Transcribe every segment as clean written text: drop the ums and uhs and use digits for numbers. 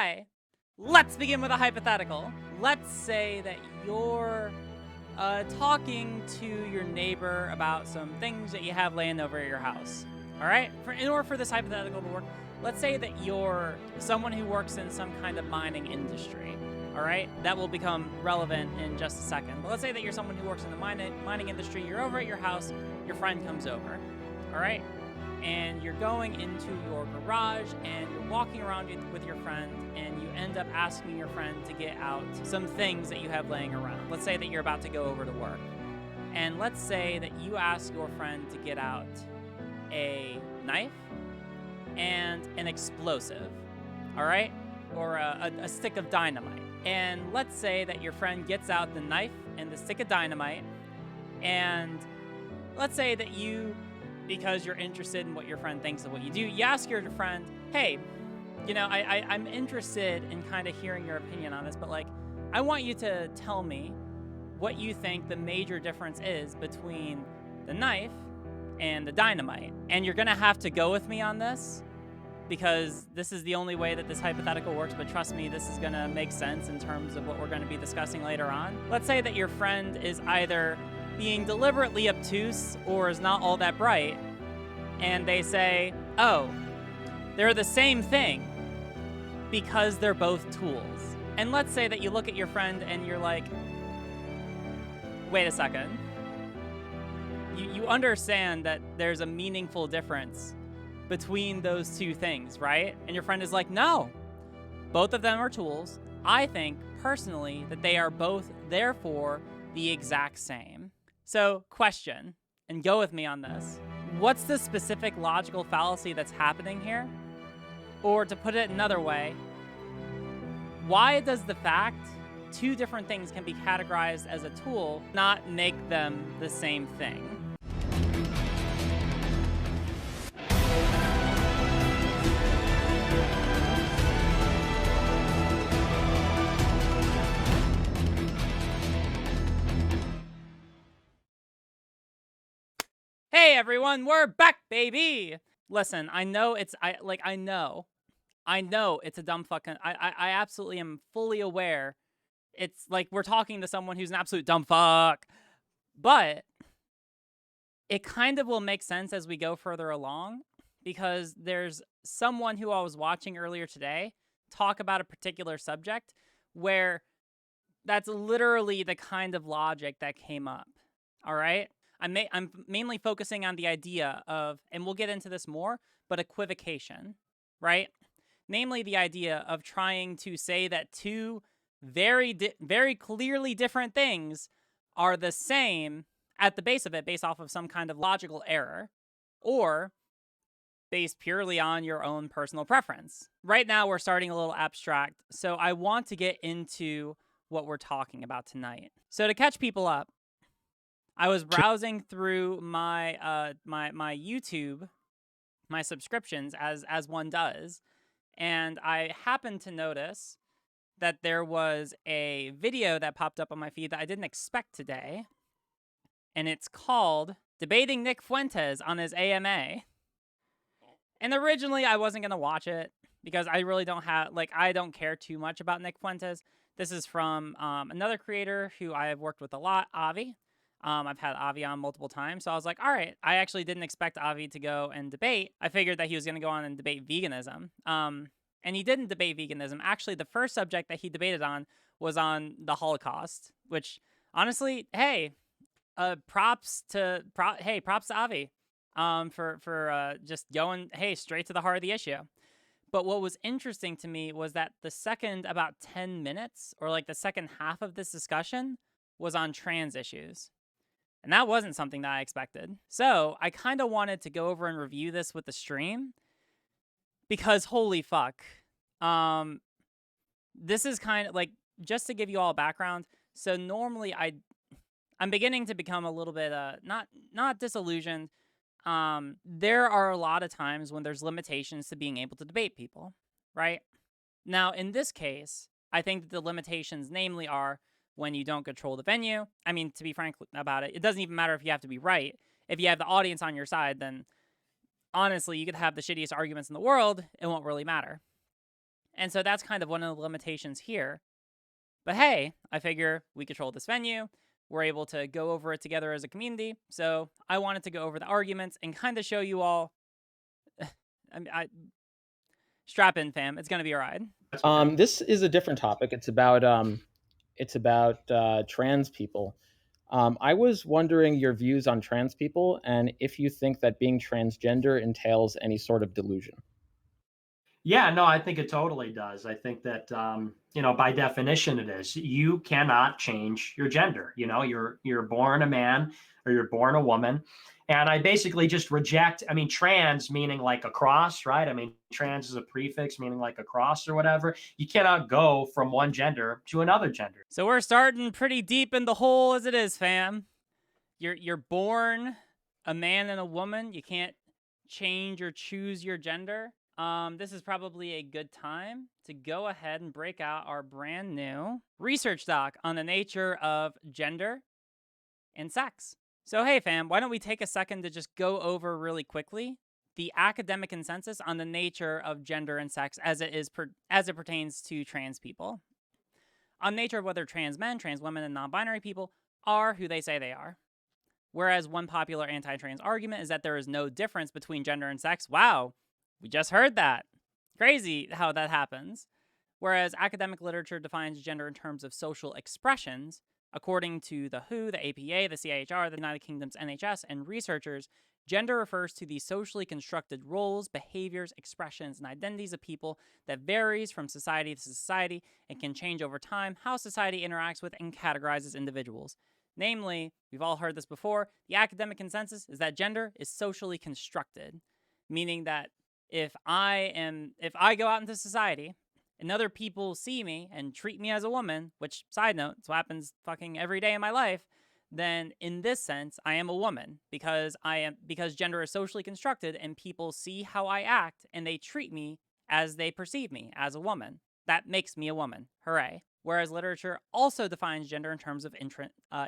Hi! Let's begin with a hypothetical. Let's say that you're talking to your neighbor about some things that you have laying over at your house. All right? In order for this hypothetical to work, let's say that you're someone who works in some kind of mining industry. All right? That will become relevant in just a second. But let's say that you're someone who works in the mining industry. You're over at your house. Your friend comes over. All right? And you're going into your garage and you're walking around with your friend and you end up asking your friend to get out some things that you have laying around. Let's say that you're about to go over to work. And let's say that you ask your friend to get out a knife and an explosive, all right? Or a stick of dynamite. And let's say that your friend gets out the knife and the stick of dynamite, and let's say that you, because you're interested in what your friend thinks of what you do, you ask your friend, hey, you know, I'm interested in kind of hearing your opinion on this, but like, I want you to tell me what you think the major difference is between the knife and the dynamite. And you're gonna have to go with me on this because this is the only way that this hypothetical works, but trust me, this is gonna make sense in terms of what we're gonna be discussing later on. Let's say that your friend is either being deliberately obtuse or is not all that bright, and they say, oh, they're the same thing because they're both tools. And let's say that you look at your friend and you're like, wait a second. You understand that there's a meaningful difference between those two things, right? And your friend is like, no, both of them are tools. I think, personally, that they are both, therefore, the exact same. So, question, and go with me on this. What's the specific logical fallacy that's happening here? Or to put it another way, why does the fact two different things can be categorized as a tool not make them the same thing? Hey everyone, we're back, baby! Listen, I know it's a dumb fucking, I absolutely am fully aware. It's like we're talking to someone who's an absolute dumb fuck. But it kind of will make sense as we go further along, because there's someone who I was watching earlier today talk about a particular subject where that's literally the kind of logic that came up. All right? I'm mainly focusing on the idea of, and we'll get into this more, but equivocation, right? Namely, the idea of trying to say that two very clearly different things are the same at the base of it, based off of some kind of logical error, or based purely on your own personal preference. Right now, we're starting a little abstract, so I want to get into what we're talking about tonight. So to catch people up, I was browsing through my my YouTube, my subscriptions, as one does, and I happened to notice that there was a video that popped up on my feed that I didn't expect today, and it's called Debating Nick Fuentes on his AMA. And originally I wasn't going to watch it because I really don't have, like, I don't care too much about Nick Fuentes. This is from another creator who I have worked with a lot, Avi. I've had Avi on multiple times, so I was like, all right, I actually didn't expect Avi to go and debate. I figured that he was going to go on and debate veganism. And he didn't debate veganism. Actually, the first subject that he debated on was on the Holocaust, which, honestly, hey, props to Avi for just going, hey, straight to the heart of the issue. But what was interesting to me was that the second about 10 minutes, or like the second half of this discussion, was on trans issues. And that wasn't something that I expected. So I kind of wanted to go over and review this with the stream, because holy fuck. This is kind of like, just to give you all a background. So normally I'm beginning to become a little bit not disillusioned. There are a lot of times when there's limitations to being able to debate people, right? Now, in this case, I think that the limitations namely are when you don't control the venue. I mean, to be frank about it, it doesn't even matter if you have to be right. If you have the audience on your side, then honestly, you could have the shittiest arguments in the world. It won't really matter. And so that's kind of one of the limitations here. But hey, I figure we control this venue. We're able to go over it together as a community. So I wanted to go over the arguments and kind of show you all. Strap in, fam. It's going to be a ride. This is a different topic. It's about trans people. I was wondering your views on trans people and if you think that being transgender entails any sort of delusion. Yeah, no, I think it totally does. I think that by definition, it is. You cannot change your gender. You're born a man or you're born a woman, and I basically just reject. I mean, trans meaning like a cross, right? I mean, trans is a prefix meaning like a cross or whatever. You cannot go from one gender to another gender. So we're starting pretty deep in the hole as it is, fam. You're born a man and a woman. You can't change or choose your gender. This is probably a good time to go ahead and break out our brand new research doc on the nature of gender and sex. So hey fam, why don't we take a second to just go over really quickly the academic consensus on the nature of gender and sex as it pertains to trans people. On nature of whether trans men, trans women, and non-binary people are who they say they are. Whereas one popular anti-trans argument is that there is no difference between gender and sex. Wow, we just heard that. Crazy how that happens. Whereas academic literature defines gender in terms of social expressions, according to the WHO, the APA, the CHR, the United Kingdom's NHS, and researchers, gender refers to the socially constructed roles, behaviors, expressions, and identities of people that varies from society to society and can change over time how society interacts with and categorizes individuals. Namely, we've all heard this before, the academic consensus is that gender is socially constructed, meaning that if I go out into society and other people see me and treat me as a woman, which, side note, it's what happens fucking every day in my life, then in this sense, I am a woman because gender is socially constructed and people see how I act and they treat me as they perceive me as a woman. That makes me a woman. Hooray. Whereas literature also defines gender in terms of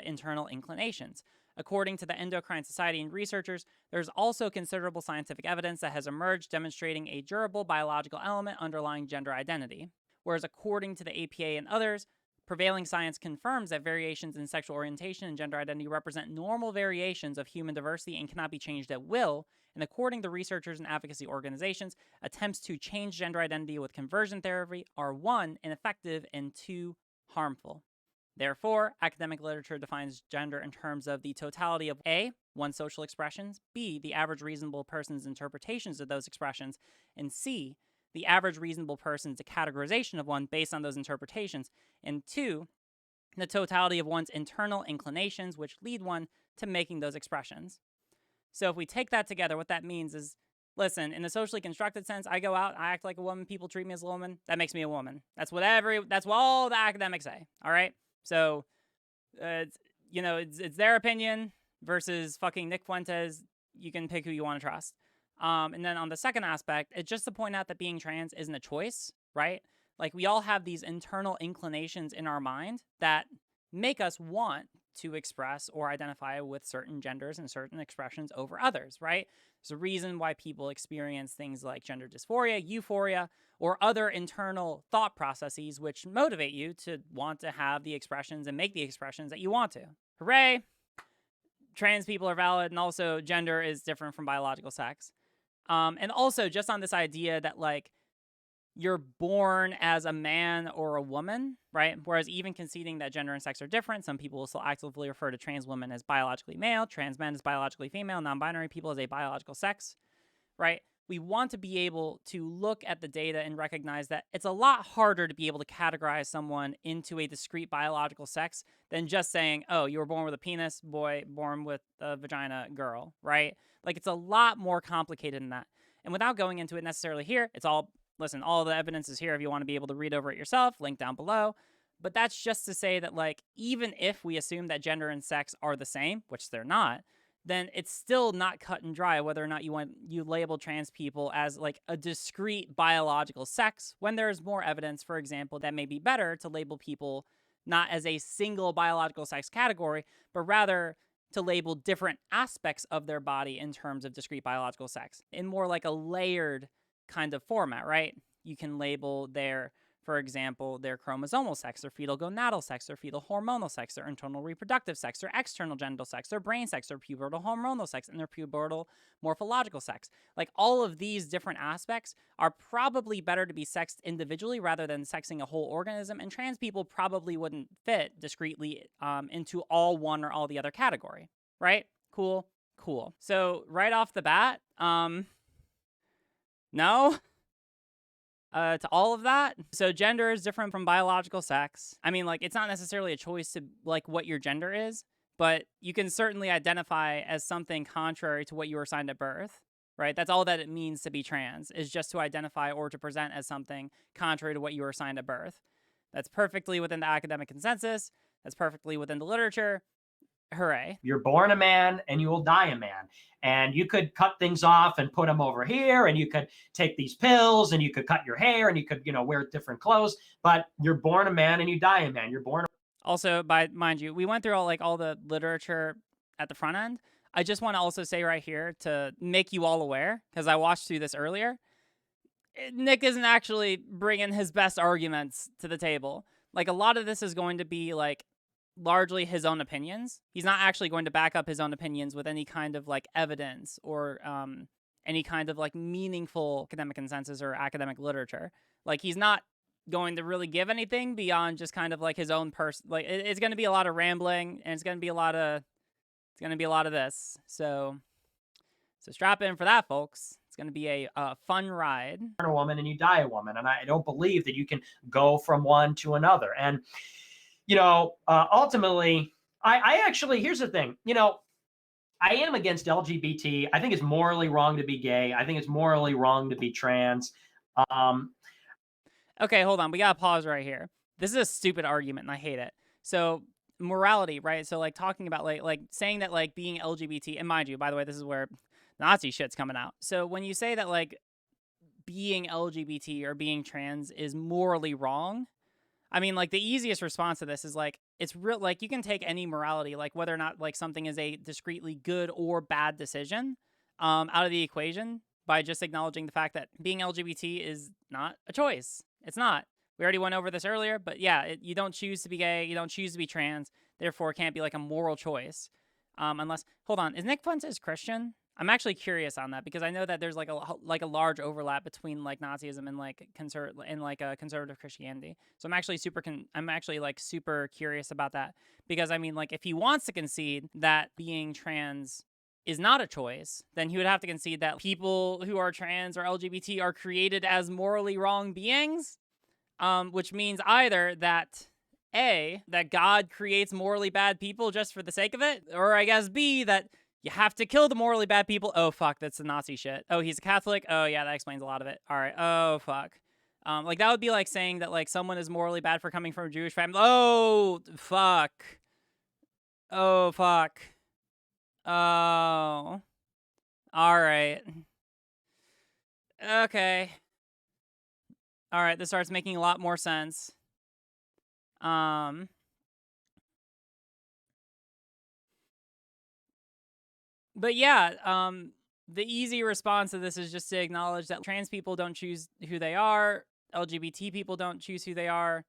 internal inclinations. According to the Endocrine Society and researchers, there's also considerable scientific evidence that has emerged demonstrating a durable biological element underlying gender identity. Whereas according to the APA and others, prevailing science confirms that variations in sexual orientation and gender identity represent normal variations of human diversity and cannot be changed at will. And according to researchers and advocacy organizations, attempts to change gender identity with conversion therapy are 1, ineffective, and 2, harmful. Therefore, academic literature defines gender in terms of the totality of A, one's social expressions, B, the average reasonable person's interpretations of those expressions, and C, the average reasonable person's categorization of one based on those interpretations, and 2, the totality of one's internal inclinations which lead one to making those expressions. So if we take that together, what that means is, listen, in the socially constructed sense, I go out, I act like a woman, people treat me as a woman, that makes me a woman. That's what all the academics say, all right? So, it's their opinion versus fucking Nick Fuentes. You can pick who you want to trust. And then on the second aspect, it's just to point out that being trans isn't a choice, right? Like, we all have these internal inclinations in our mind that make us want to express or identify with certain genders and certain expressions over others, right? There's a reason why people experience things like gender dysphoria, euphoria, or other internal thought processes which motivate you to want to have the expressions and make the expressions that you want to. Hooray! Trans people are valid, and also gender is different from biological sex. And also just on this idea that, like, you're born as a man or a woman, right? Whereas even conceding that gender and sex are different, some people will still actively refer to trans women as biologically male, trans men as biologically female, non-binary people as a biological sex, right? We want to be able to look at the data and recognize that it's a lot harder to be able to categorize someone into a discrete biological sex than just saying, oh, you were born with a penis, boy, born with a vagina, girl, right? Like, it's a lot more complicated than that. And without going into it necessarily here, listen, all the evidence is here if you want to be able to read over it yourself, link down below. But that's just to say that, like, even if we assume that gender and sex are the same, which they're not, then it's still not cut and dry whether or not you label trans people as, like, a discrete biological sex when there's more evidence, for example, that may be better to label people not as a single biological sex category, but rather to label different aspects of their body in terms of discrete biological sex in more like a layered kind of format, right? you can label their, for example, their chromosomal sex, their fetal gonadal sex, their fetal hormonal sex, their internal reproductive sex, their external genital sex, their brain sex, their pubertal hormonal sex, and their pubertal morphological sex. Like, all of these different aspects are probably better to be sexed individually rather than sexing a whole organism, and trans people probably wouldn't fit discreetly into all one or all the other category, right? Cool. So right off the bat, no. To all of that. So gender is different from biological sex. I mean, like, it's not necessarily a choice to, like, what your gender is, but you can certainly identify as something contrary to what you were assigned at birth, right? That's all that it means to be trans, is just to identify or to present as something contrary to what you were assigned at birth. That's perfectly within the academic consensus. That's perfectly within the literature. Hooray. You're born a man and you will die a man. And you could cut things off and put them over here, and you could take these pills and you could cut your hair and you could, wear different clothes, but you're born a man and you die a man. You're born. Also, mind you, we went through all the literature at the front end. I just want to also say right here to make you all aware, because I watched through this earlier, Nick isn't actually bringing his best arguments to the table. Like, a lot of this is going to be like largely his own opinions. He's not actually going to back up his own opinions with any kind of like evidence or any kind of like meaningful academic consensus or academic literature. Like, he's not going to really give anything beyond just kind of like his own person. Like, it's going to be a lot of rambling, and it's going to be a lot of this. So strap in for that, folks. It's going to be a fun ride. A woman and you die a woman, and I don't believe that you can go from one to another. And ultimately, I actually, here's the thing, I am against LGBT. I think it's morally wrong to be gay. I think it's morally wrong to be trans. Okay, hold on. We got to pause right here. This is a stupid argument, and I hate it. So, morality, right? So, like, talking about, like saying that, like, being LGBT, and mind you, by the way, this is where Nazi shit's coming out. So, when you say that, like, being LGBT or being trans is morally wrong, I mean, like, the easiest response to this is, like, it's real, like, you can take any morality, like, whether or not, like, something is a discreetly good or bad decision out of the equation by just acknowledging the fact that being LGBT is not a choice. It's not. We already went over this earlier, but yeah, you don't choose to be gay, you don't choose to be trans, therefore it can't be, like, a moral choice. Unless, hold on, is Nick Fuentes Christian? I'm actually curious on that, because I know that there's like a large overlap between like Nazism and like conservative Christianity. So I'm actually super curious about that, because I mean, like, if he wants to concede that being trans is not a choice, then he would have to concede that people who are trans or LGBT are created as morally wrong beings, which means either that A, that God creates morally bad people just for the sake of it, or I guess B, that you have to kill the morally bad people. Oh, fuck, that's the Nazi shit. Oh, he's a Catholic? Oh, yeah, that explains a lot of it. All right. Oh, fuck. Like, that would be like saying that, like, someone is morally bad for coming from a Jewish family. Oh, fuck. Oh, fuck. Oh. All right. Okay. All right, this starts making a lot more sense. But yeah, the easy response to this is just to acknowledge that trans people don't choose who they are, LGBT people don't choose who they are,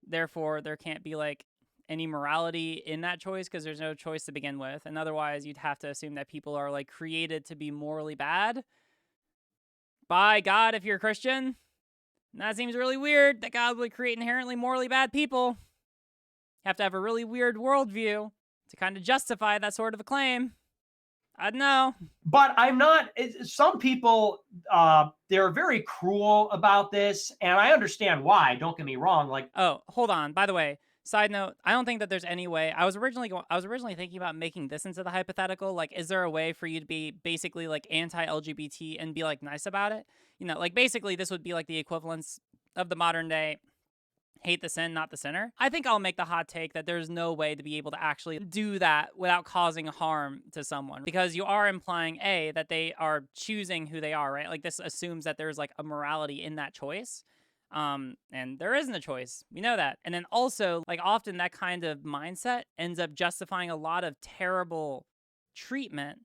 therefore there can't be, like, any morality in that choice, because there's no choice to begin with, and otherwise you'd have to assume that people are, like, created to be morally bad by God if you're a Christian. And that seems really weird, that God would create inherently morally bad people. You have to have a really weird worldview to kind of justify that sort of a claim. I don't know. But I'm not, some people, they're very cruel about this, and I understand why, don't get me wrong. Like, oh, hold on. By the way, side note, I don't think that there's any way. I was originally thinking about making this into the hypothetical. Like, is there a way for you to be basically like anti-LGBT and be like nice about it? Like, basically this would be like the equivalence of the modern day hate the sin, not the sinner. I think I'll make the hot take that there's no way to be able to actually do that without causing harm to someone, because you are implying, A, that they are choosing who they are, right? Like, this assumes that there's like a morality in that choice. And there isn't a choice. We know that. And then also, like, often that kind of mindset ends up justifying a lot of terrible treatment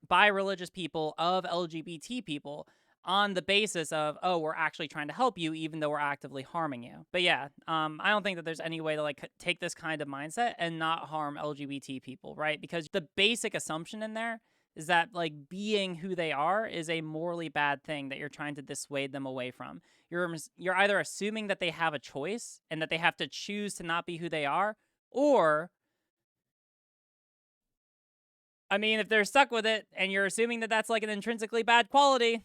by religious people of LGBT people. on the basis of, oh, we're actually trying to help you even though we're actively harming you. But yeah, I don't think that there's any way to like take this kind of mindset and not harm LGBT people, right? Because the basic assumption in there is that like being who they are is a morally bad thing that you're trying to dissuade them away from. You're either assuming that they have a choice and that they have to choose to not be who they are, or I mean, if they're stuck with it and you're assuming that that's like an intrinsically bad quality,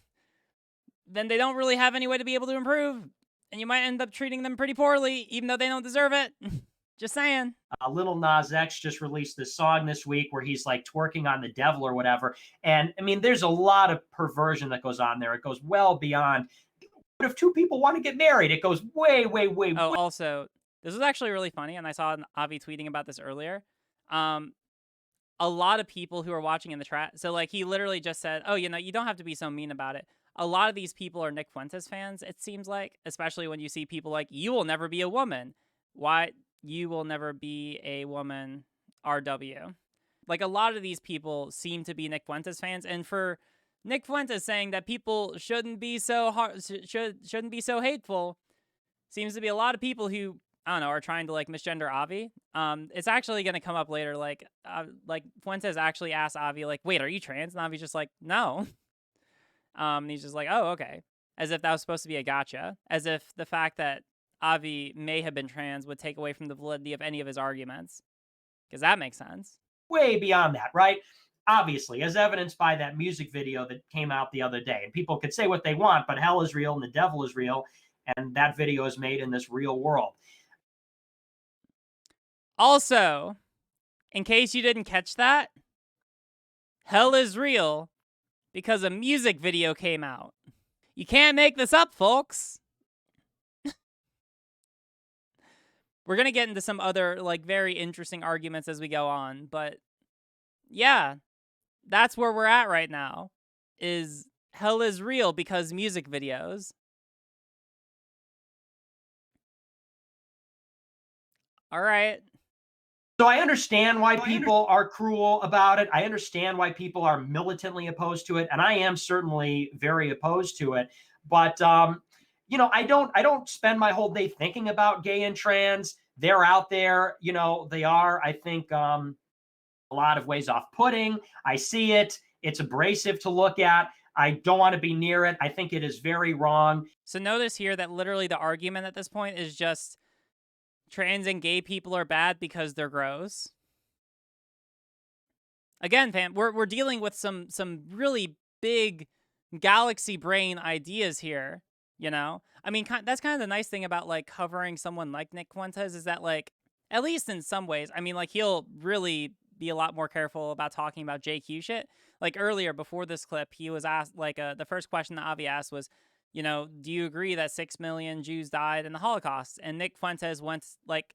then they don't really have any way to be able to improve. And you might end up treating them pretty poorly, even though they don't deserve it. Just saying. Lil Nas X just released this song this week where he's like twerking on the devil or whatever. And I mean, there's a lot of perversion that goes on there. It goes well beyond, but if two people want to get married, it goes way, way, way. Oh, also, this was actually really funny, and I saw Avi tweeting about this earlier. A lot of people who are watching in the chat, so like he literally just said, oh, you know, you don't have to be so mean about it. A lot of these people are Nick Fuentes fans, it seems like, especially when you see people like, you will never be a woman. Why? You will never be a woman, RW. Like a lot of these people seem to be Nick Fuentes fans, and for Nick Fuentes saying that people shouldn't be so shouldn't be so hateful, seems to be a lot of people who, I don't know, are trying to like misgender Avi. It's actually gonna come up later. Like Fuentes actually asked Avi, like, "Wait, are you trans?" And Avi's just like, "No." And he's just like, "Oh, okay," as if that was supposed to be a gotcha, as if the fact that Avi may have been trans would take away from the validity of any of his arguments, because that makes sense. Way beyond that, right? Obviously, as evidenced by that music video that came out the other day. And people could say what they want, but hell is real and the devil is real, and that video is made in this real world. Also, in case you didn't catch that, hell is real because a music video came out. You can't make this up, folks. We're going to get into some other like very interesting arguments as we go on, but yeah, that's where we're at right now. Is hell is real because music videos. All right. So I understand why people are cruel about it. I understand why people are militantly opposed to it, and I am certainly very opposed to it. But you know, I don't spend my whole day thinking about gay and trans. They're out there, you know, they are, I think, a lot of ways off-putting. I see it. It's abrasive to look at. I don't want to be near it. I think it is very wrong. So notice here that literally the argument at this point is just trans and gay people are bad because they're gross. Again, fam, we're dealing with some really big galaxy brain ideas here, you know? I mean, that's kind of the nice thing about, like, covering someone like Nick Fuentes is that, like, at least in some ways, I mean, like, he'll really be a lot more careful about talking about JQ shit. Like, earlier, before this clip, he was asked, like, the first question that Avi asked was, you know, do you agree that 6 million Jews died in the Holocaust? And Nick Fuentes went, like,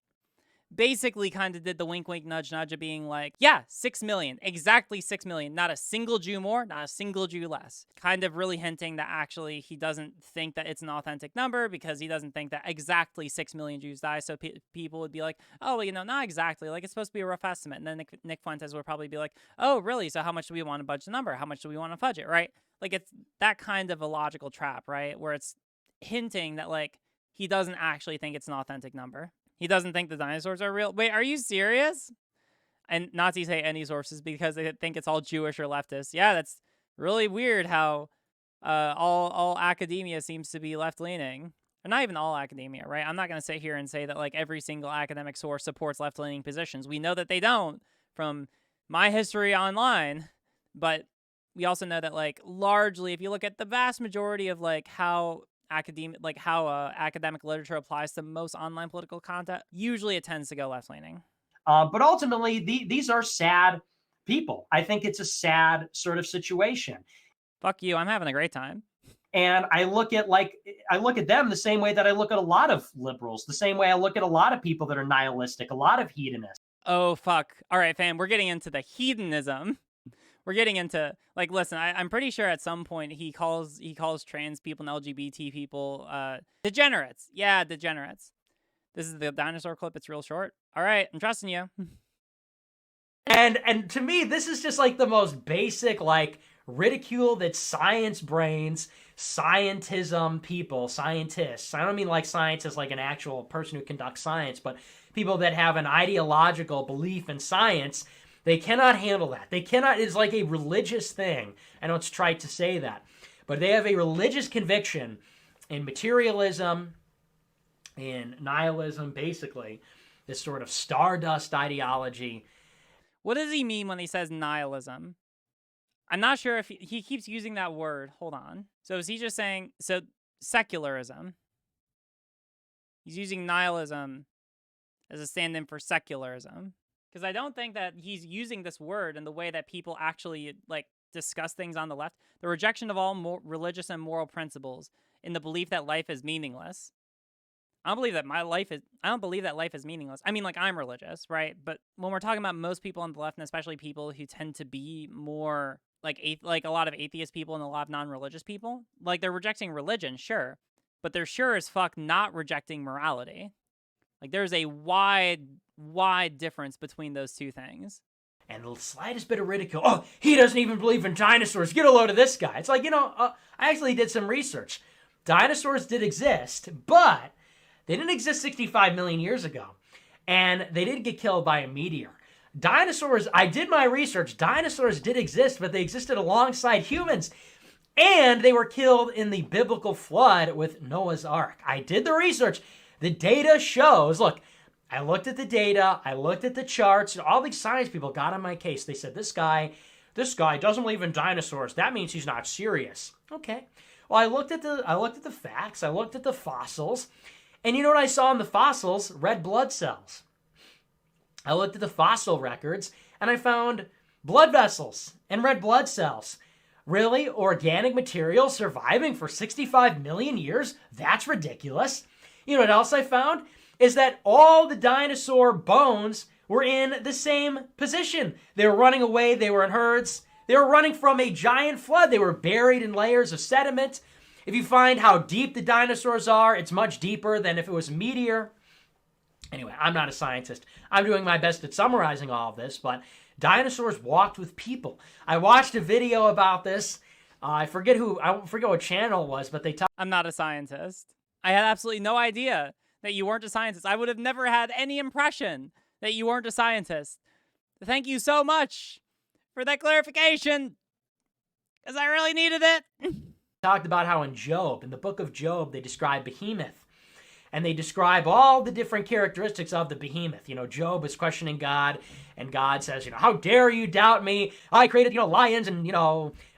basically kind of did the wink, wink, nudge, nudge of being like, yeah, 6 million, exactly 6 million. Not a single Jew more, not a single Jew less. Kind of really hinting that actually he doesn't think that it's an authentic number because he doesn't think that exactly 6 million Jews die. So people would be like, oh, well, you know, not exactly. Like, it's supposed to be a rough estimate. And then Nick Fuentes would probably be like, oh, really? So how much do we want to budget the number? How much do we want to fudge it, right? Like, it's that kind of a logical trap, right? Where it's hinting that, like, he doesn't actually think it's an authentic number. He doesn't think the dinosaurs are real. Wait, are you serious? And Nazis hate any sources because they think it's all Jewish or leftist. Yeah, that's really weird how all academia seems to be left-leaning. Or not even all academia, right? I'm not going to sit here and say that like every single academic source supports left-leaning positions. We know that they don't from my history online. But we also know that like largely, if you look at the vast majority of like how academic literature applies to most online political content, usually it tends to go left-leaning. But ultimately, these are sad people. I think it's a sad sort of situation. Fuck you, I'm having a great time. And I look at them the same way that I look at a lot of liberals, the same way I look at a lot of people that are nihilistic, a lot of hedonists. Oh, fuck. All right, fam, we're getting into the hedonism. We're getting into, like, listen, I'm pretty sure at some point he calls trans people and LGBT people degenerates. Yeah, degenerates. This is the dinosaur clip. It's real short. All right, I'm trusting you. And to me, this is just like the most basic, like, ridicule that science brains scientism people, scientists. I don't mean like scientists like an actual person who conducts science, but people that have an ideological belief in science. They cannot handle that. They cannot, it's like a religious thing. I know it's trite to say that, but they have a religious conviction in materialism, in nihilism, basically, this sort of stardust ideology. What does he mean when he says nihilism? I'm not sure if he keeps using that word. Hold on. So is he just saying, so secularism? He's using nihilism as a stand-in for secularism. Because I don't think that he's using this word in the way that people actually like discuss things on the left. The rejection of all religious and moral principles in the belief that life is meaningless. I don't believe that life is meaningless. I mean, like, I'm religious, right? But when we're talking about most people on the left, and especially people who tend to be more like a lot of atheist people and a lot of non-religious people, like, they're rejecting religion, sure, but they're sure as fuck not rejecting morality. Like, there's a wide difference between those two things. And the slightest bit of ridicule. Oh, he doesn't even believe in dinosaurs. Get a load of this guy. It's like, I actually did some research. Dinosaurs did exist, but they didn't exist 65 million years ago. And they didn't get killed by a meteor. Dinosaurs, I did my research. Dinosaurs did exist, but they existed alongside humans. And they were killed in the biblical flood with Noah's Ark. I did the research. The data shows, look, I looked at the data, I looked at the charts, and all these science people got on my case. They said, this guy doesn't believe in dinosaurs. That means he's not serious. Okay. Well, I looked at the facts, I looked at the fossils, and you know what I saw in the fossils? Red blood cells. I looked at the fossil records, and I found blood vessels and red blood cells. Really? Organic material surviving for 65 million years? That's ridiculous. You know what else I found? Is that all the dinosaur bones were in the same position. They were running away. They were in herds. They were running from a giant flood. They were buried in layers of sediment. If you find how deep the dinosaurs are, it's much deeper than if it was a meteor. Anyway, I'm not a scientist. I'm doing my best at summarizing all of this, but dinosaurs walked with people. I watched a video about this. I forget what channel it was, but they talked. I'm not a scientist. I had absolutely no idea that you weren't a scientist. I would have never had any impression that you weren't a scientist. Thank you so much for that clarification, because I really needed it. Talked about how in the book of Job, they describe Behemoth. And they describe all the different characteristics of the behemoth. Job is questioning God, and God says, how dare you doubt me? I created, lions and,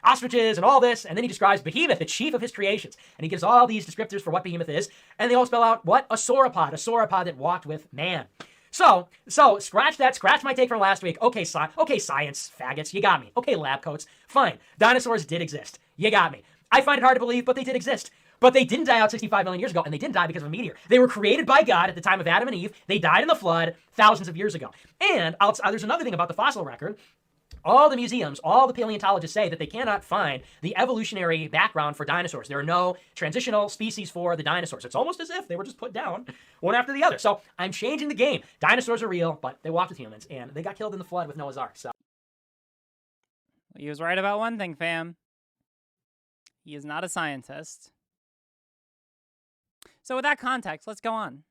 ostriches and all this. And then he describes Behemoth, the chief of his creations. And he gives all these descriptors for what Behemoth is. And they all spell out what? A sauropod that walked with man. So scratch my take from last week. Okay, science faggots, you got me. Okay, lab coats, fine. Dinosaurs did exist. You got me. I find it hard to believe, but they did exist. But they didn't die out 65 million years ago, and they didn't die because of a meteor. They were created by God at the time of Adam and Eve. They died in the flood thousands of years ago. And there's another thing about the fossil record. All the museums, all the paleontologists say that they cannot find the evolutionary background for dinosaurs. There are no transitional species for the dinosaurs. It's almost as if they were just put down one after the other. So I'm changing the game. Dinosaurs are real, but they walked with humans, and they got killed in the flood with Noah's Ark. So he was right about one thing, fam. He is not a scientist. So with that context, let's go on.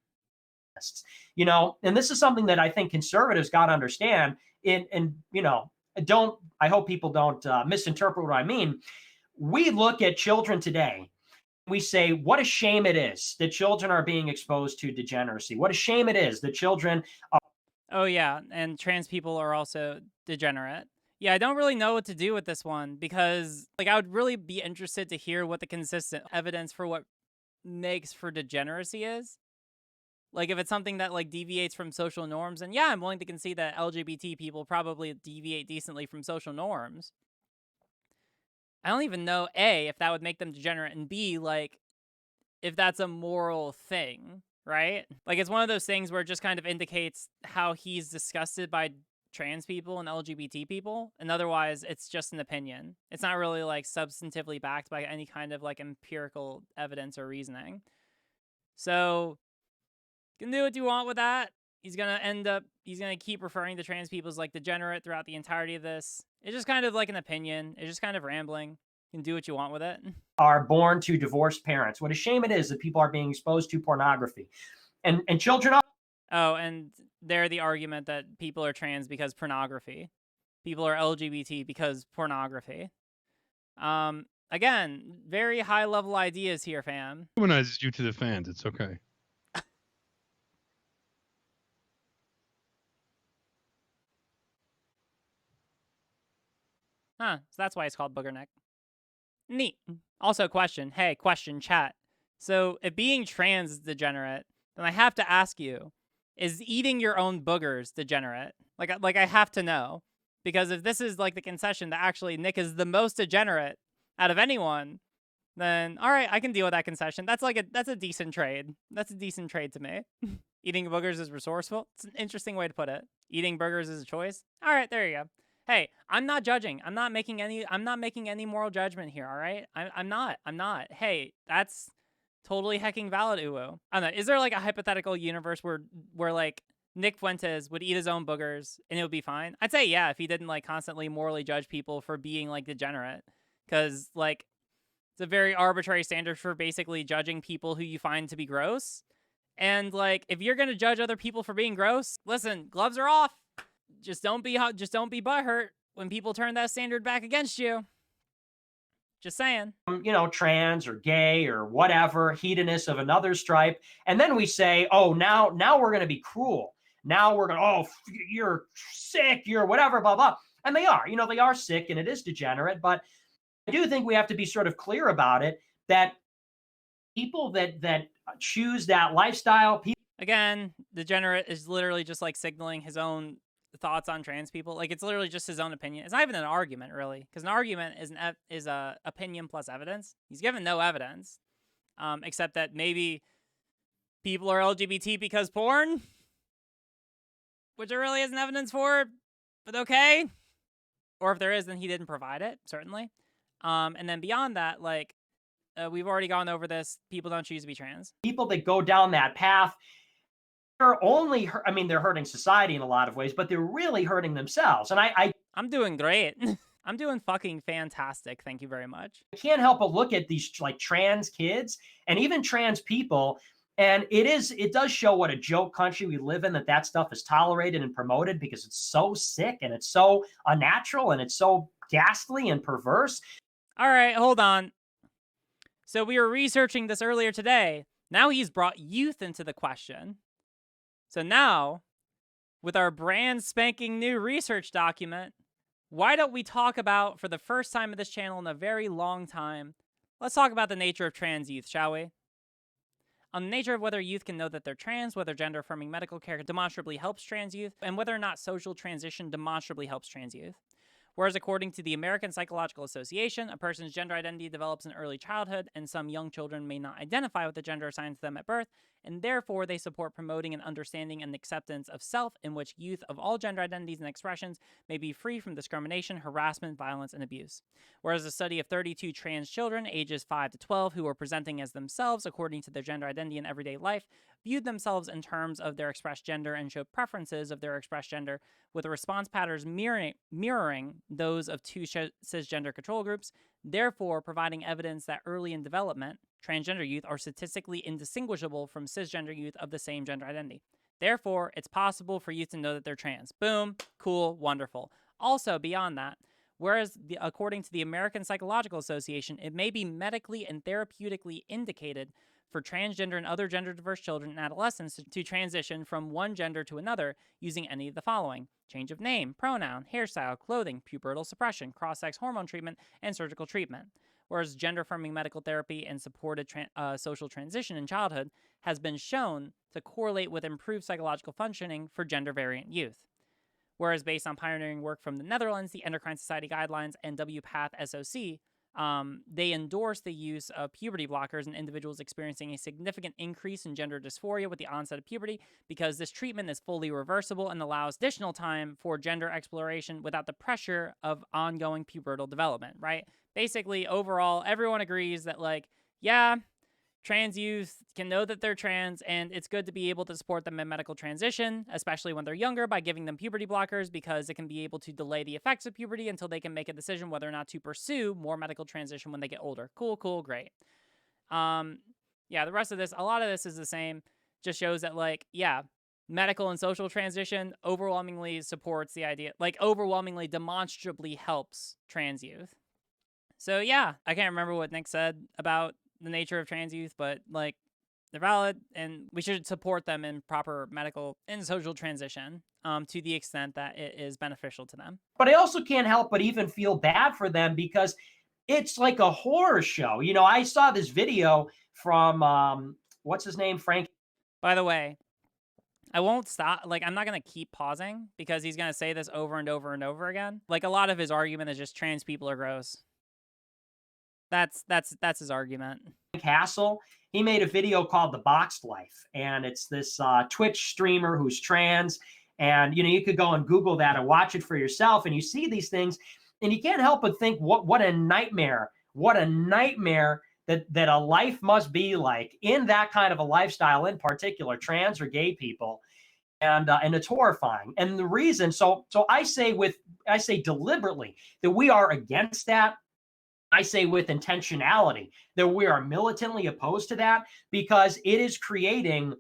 And this is something that I think conservatives got to understand. I hope people don't misinterpret what I mean. We look at children today. We say, what a shame it is that children are being exposed to degeneracy. What a shame it is that children are. Oh, yeah. And trans people are also degenerate. Yeah, I don't really know what to do with this one because, I would really be interested to hear what the consistent evidence for what makes for degeneracy is. If it's something that deviates from social norms, and yeah, I'm willing to concede that LGBT people probably deviate decently from social norms. I don't even know A, if that would make them degenerate, and B, if that's a moral thing, right? It's one of those things where it just kind of indicates how he's disgusted by trans people and LGBT people, and otherwise it's just an opinion. It's not really substantively backed by any kind of empirical evidence or reasoning. So you can do what you want with that. He's gonna keep referring to trans people as degenerate throughout the entirety of this. It's just kind of an opinion. It's just kind of rambling. You can do what you want with it. Are born to divorced parents. What a shame it is that people are being exposed to pornography. And children are. Oh, and they're the argument that people are trans because pornography. People are LGBT because pornography. Again, very high level ideas here, fam. Humanizes you to the fans. It's okay. Huh, so that's why it's called booger neck. Neat. Also, question. Hey, question, chat. So, if being trans is degenerate, then I have to ask you, is eating your own boogers degenerate? Like I have to know. Because if this is like the concession that actually Nick is the most degenerate out of anyone, then all right, I can deal with that concession. That's a decent trade. That's a decent trade to me. Eating boogers is resourceful. It's an interesting way to put it. Eating burgers is a choice. All right, there you go. Hey, I'm not judging. I'm not making any moral judgment here, all right? I'm not. Hey, that's totally hecking valid, Uwu. I don't know. Is there like a hypothetical universe where like Nick Fuentes would eat his own boogers and it would be fine? I'd say yeah, if he didn't like constantly morally judge people for being like degenerate. Cause like it's a very arbitrary standard for basically judging people who you find to be gross. And like if you're gonna judge other people for being gross, listen, gloves are off. Just don't be butthurt when people turn that standard back against you. Just saying. Trans or gay or whatever, hedonist of another stripe. And then we say, oh, now we're going to be cruel. Now we're going to, oh, you're sick, you're whatever, blah, blah. And they are, they are sick and it is degenerate. But I do think we have to be sort of clear about it, that people that choose that lifestyle. Again, degenerate is literally just like signaling his own thoughts on trans people. Like it's literally just his own opinion. It's not even an argument, really, because an argument is a opinion plus evidence. He's given no evidence, except that maybe people are LGBT because porn, which there really isn't evidence for. But okay, or if there is, then he didn't provide it, certainly. And then beyond that, like we've already gone over this. People don't choose to be trans. People that go down that path. They're hurting society in a lot of ways, but they're really hurting themselves. And I'm doing great. I'm doing fucking fantastic. Thank you very much. I can't help but look at these like trans kids and even trans people. And it does show what a joke country we live in, that stuff is tolerated and promoted because it's so sick and it's so unnatural and it's so ghastly and perverse. All right, hold on. So we were researching this earlier today. Now he's brought youth into the question. So now, with our brand spanking new research document, why don't we talk about, for the first time of this channel in a very long time, let's talk about the nature of trans youth, shall we? On the nature of whether youth can know that they're trans, whether gender-affirming medical care demonstrably helps trans youth, and whether or not social transition demonstrably helps trans youth. Whereas according to the American Psychological Association, a person's gender identity develops in early childhood, and some young children may not identify with the gender assigned to them at birth, and therefore they support promoting an understanding and acceptance of self in which youth of all gender identities and expressions may be free from discrimination, harassment, violence, and abuse. Whereas a study of 32 trans children ages 5 to 12 who were presenting as themselves according to their gender identity in everyday life viewed themselves in terms of their expressed gender and showed preferences of their expressed gender, with the response patterns mirroring those of two cisgender control groups, therefore providing evidence that early in development, transgender youth are statistically indistinguishable from cisgender youth of the same gender identity. Therefore, it's possible for youth to know that they're trans. Boom, cool, wonderful. Also, beyond that, whereas according to the American Psychological Association, it may be medically and therapeutically indicated for transgender and other gender-diverse children and adolescents to transition from one gender to another using any of the following: change of name, pronoun, hairstyle, clothing, pubertal suppression, cross-sex hormone treatment, and surgical treatment. Whereas gender-affirming medical therapy and supported social transition in childhood has been shown to correlate with improved psychological functioning for gender-variant youth. Whereas based on pioneering work from the Netherlands, the Endocrine Society Guidelines, and WPATH SOC, they endorse the use of puberty blockers in individuals experiencing a significant increase in gender dysphoria with the onset of puberty, because this treatment is fully reversible and allows additional time for gender exploration without the pressure of ongoing pubertal development, right? Basically, overall, everyone agrees that, like, yeah, trans youth can know that they're trans, and it's good to be able to support them in medical transition, especially when they're younger, by giving them puberty blockers, because it can be able to delay the effects of puberty until they can make a decision whether or not to pursue more medical transition when they get older. Cool, cool, great. Yeah, the rest of this, a lot of this is the same. Just shows that, like, yeah, medical and social transition overwhelmingly supports the idea, like, overwhelmingly demonstrably helps trans youth. So yeah, I can't remember what Nick said about the nature of trans youth, but, like, they're valid, and we should support them in proper medical and social transition to the extent that it is beneficial to them. But I also can't help but even feel bad for them, because it's like a horror show. You know, I saw this video from, what's his name? Frank. By the way, I won't stop. Like, I'm not going to keep pausing because he's going to say this over and over and over again. Like, a lot of his argument is just trans people are gross. That's his argument. Castle, he made a video called The Boxed Life, and it's this Twitch streamer who's trans, and you know, you could go and Google that and watch it for yourself, and you see these things, and you can't help but think, what a nightmare that a life must be like in that kind of a lifestyle, in particular trans or gay people. And it's horrifying. And the reason, so I say deliberately that we are against that. I say with intentionality that we are militantly opposed to that, because it is creating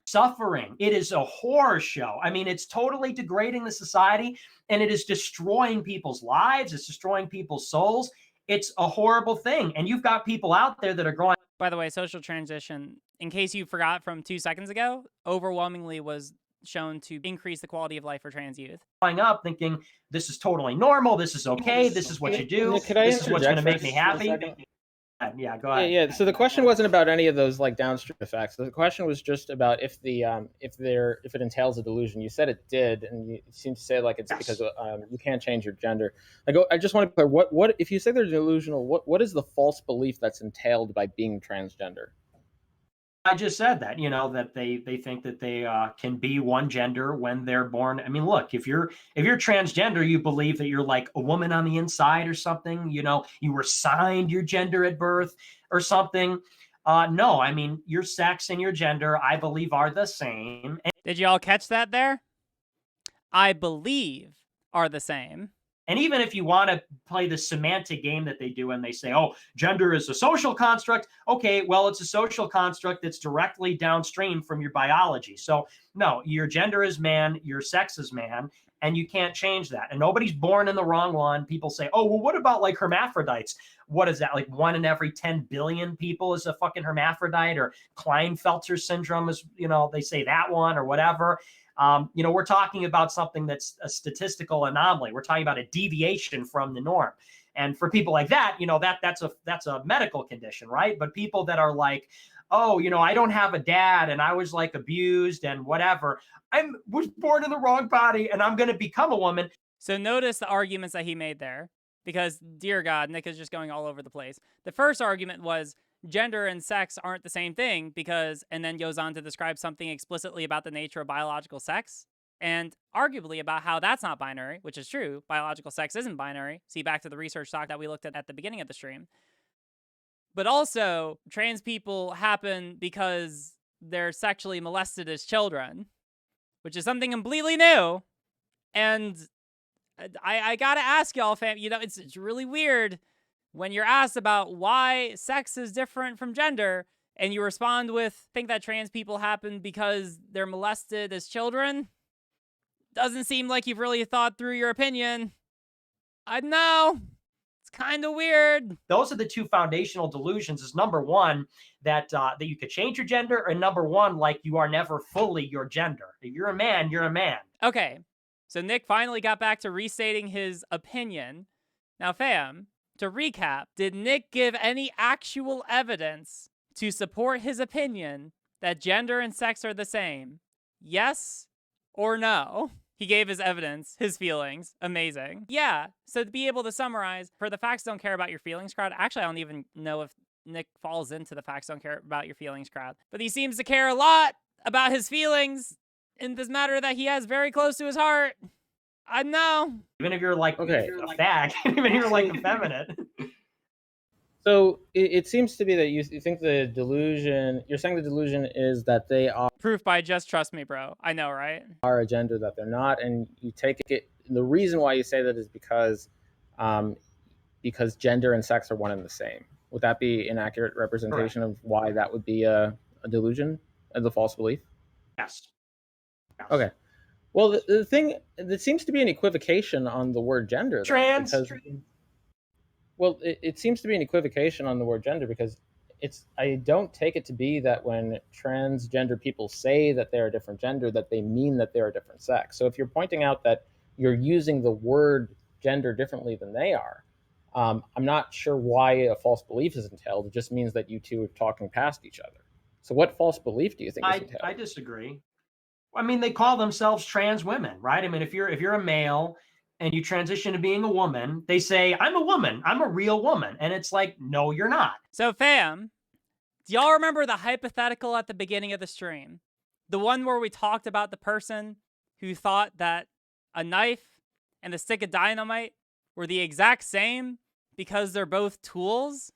suffering. It is a horror show. I mean, it's totally degrading the society, and it is destroying people's lives. It's destroying people's souls. It's a horrible thing. And you've got people out there that are going. By the way, social transition, in case you forgot from 2 seconds ago, overwhelmingly was shown to increase the quality of life for trans youth. Growing up thinking this is totally normal, this is okay, this is what you do, Nick, this is what's going to make me happy. Yeah, go ahead. Yeah. So the question wasn't about any of those like downstream effects. The question was just about if it entails a delusion. You said it did, and you seem to say like it's because you can't change your gender. Like, I just want to clear what if you say they're delusional? What is the false belief that's entailed by being transgender? I just said that, you know, that they think that they can be one gender when they're born. I mean, look, if you're transgender, you believe that you're like a woman on the inside or something. You know, you were assigned your gender at birth or something. No, I mean, your sex and your gender, I believe, are the same. Did you all catch that there? I believe are the same. And even if you want to play the semantic game that they do and they say, oh, gender is a social construct. Okay, well, it's a social construct that's directly downstream from your biology. So no, your gender is man, your sex is man, and you can't change that. And nobody's born in the wrong one. People say, oh, well, what about like hermaphrodites? What is that? Like 1 in every 10 billion people is a fucking hermaphrodite, or Klinefelter syndrome is, you know, they say that one or whatever. You know, we're talking about something that's a statistical anomaly. We're talking about a deviation from the norm. And for people like that, you know, that's a medical condition, right? But people that are like, oh, you know, I don't have a dad and I was like abused and whatever. I was born in the wrong body and I'm going to become a woman. So notice the arguments that he made there, because, dear God, Nick is just going all over the place. The first argument was gender and sex aren't the same thing because, and then goes on to describe something explicitly about the nature of biological sex, and arguably about how that's not binary, which is true. Biological sex isn't binary. See back to the research talk that we looked at the beginning of the stream. But also, trans people happen because they're sexually molested as children, which is something completely new. And I gotta ask y'all, fam, you know, it's really weird when you're asked about why sex is different from gender, and you respond with, think that trans people happen because they're molested as children. Doesn't seem like you've really thought through your opinion. I don't know. It's kind of weird. Those are the two foundational delusions. Is number one, that you could change your gender, and number one, like you are never fully your gender. If you're a man, you're a man. Okay, so Nick finally got back to restating his opinion. Now, fam, to recap, did Nick give any actual evidence to support his opinion that gender and sex are the same? Yes or no? He gave his evidence, his feelings. Amazing. Yeah, so to be able to summarize, for the facts don't care about your feelings crowd, actually, I don't even know if Nick falls into the facts don't care about your feelings crowd, but he seems to care a lot about his feelings in this matter that he has very close to his heart. I know. Even if you're like a fag, even if you're like effeminate. So it seems to be that you think the delusion, you're saying the delusion is that they Proof by just trust me, bro. I know, right? are a gender that they're not, and you take it. The reason why you say that is because gender and sex are one and the same. Would that be an accurate representation of why that would be a delusion, as a false belief? Yes. Okay. Well, the thing, there seems to be an equivocation on the word gender. Trans. Well, it seems to be an equivocation on the word gender because I don't take it to be that when transgender people say that they're a different gender, that they mean that they're a different sex. So if you're pointing out that you're using the word gender differently than they are, I'm not sure why a false belief is entailed. It just means that you two are talking past each other. So what false belief do you think is entailed? I disagree. I mean, they call themselves trans women, right? I mean, if you're a male and you transition to being a woman, they say, I'm a woman. I'm a real woman. And it's like, no, you're not. So, fam, do y'all remember the hypothetical at the beginning of the stream? The one where we talked about the person who thought that a knife and a stick of dynamite were the exact same because they're both tools?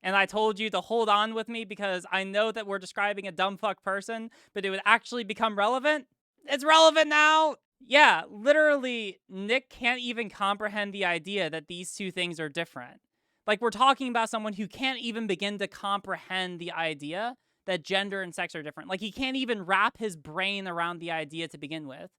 And I told you to hold on with me because I know that we're describing a dumb fuck person, but it would actually become relevant. It's relevant now. Yeah, literally, Nick can't even comprehend the idea that these two things are different. Like, we're talking about someone who can't even begin to comprehend the idea that gender and sex are different. Like, he can't even wrap his brain around the idea to begin with.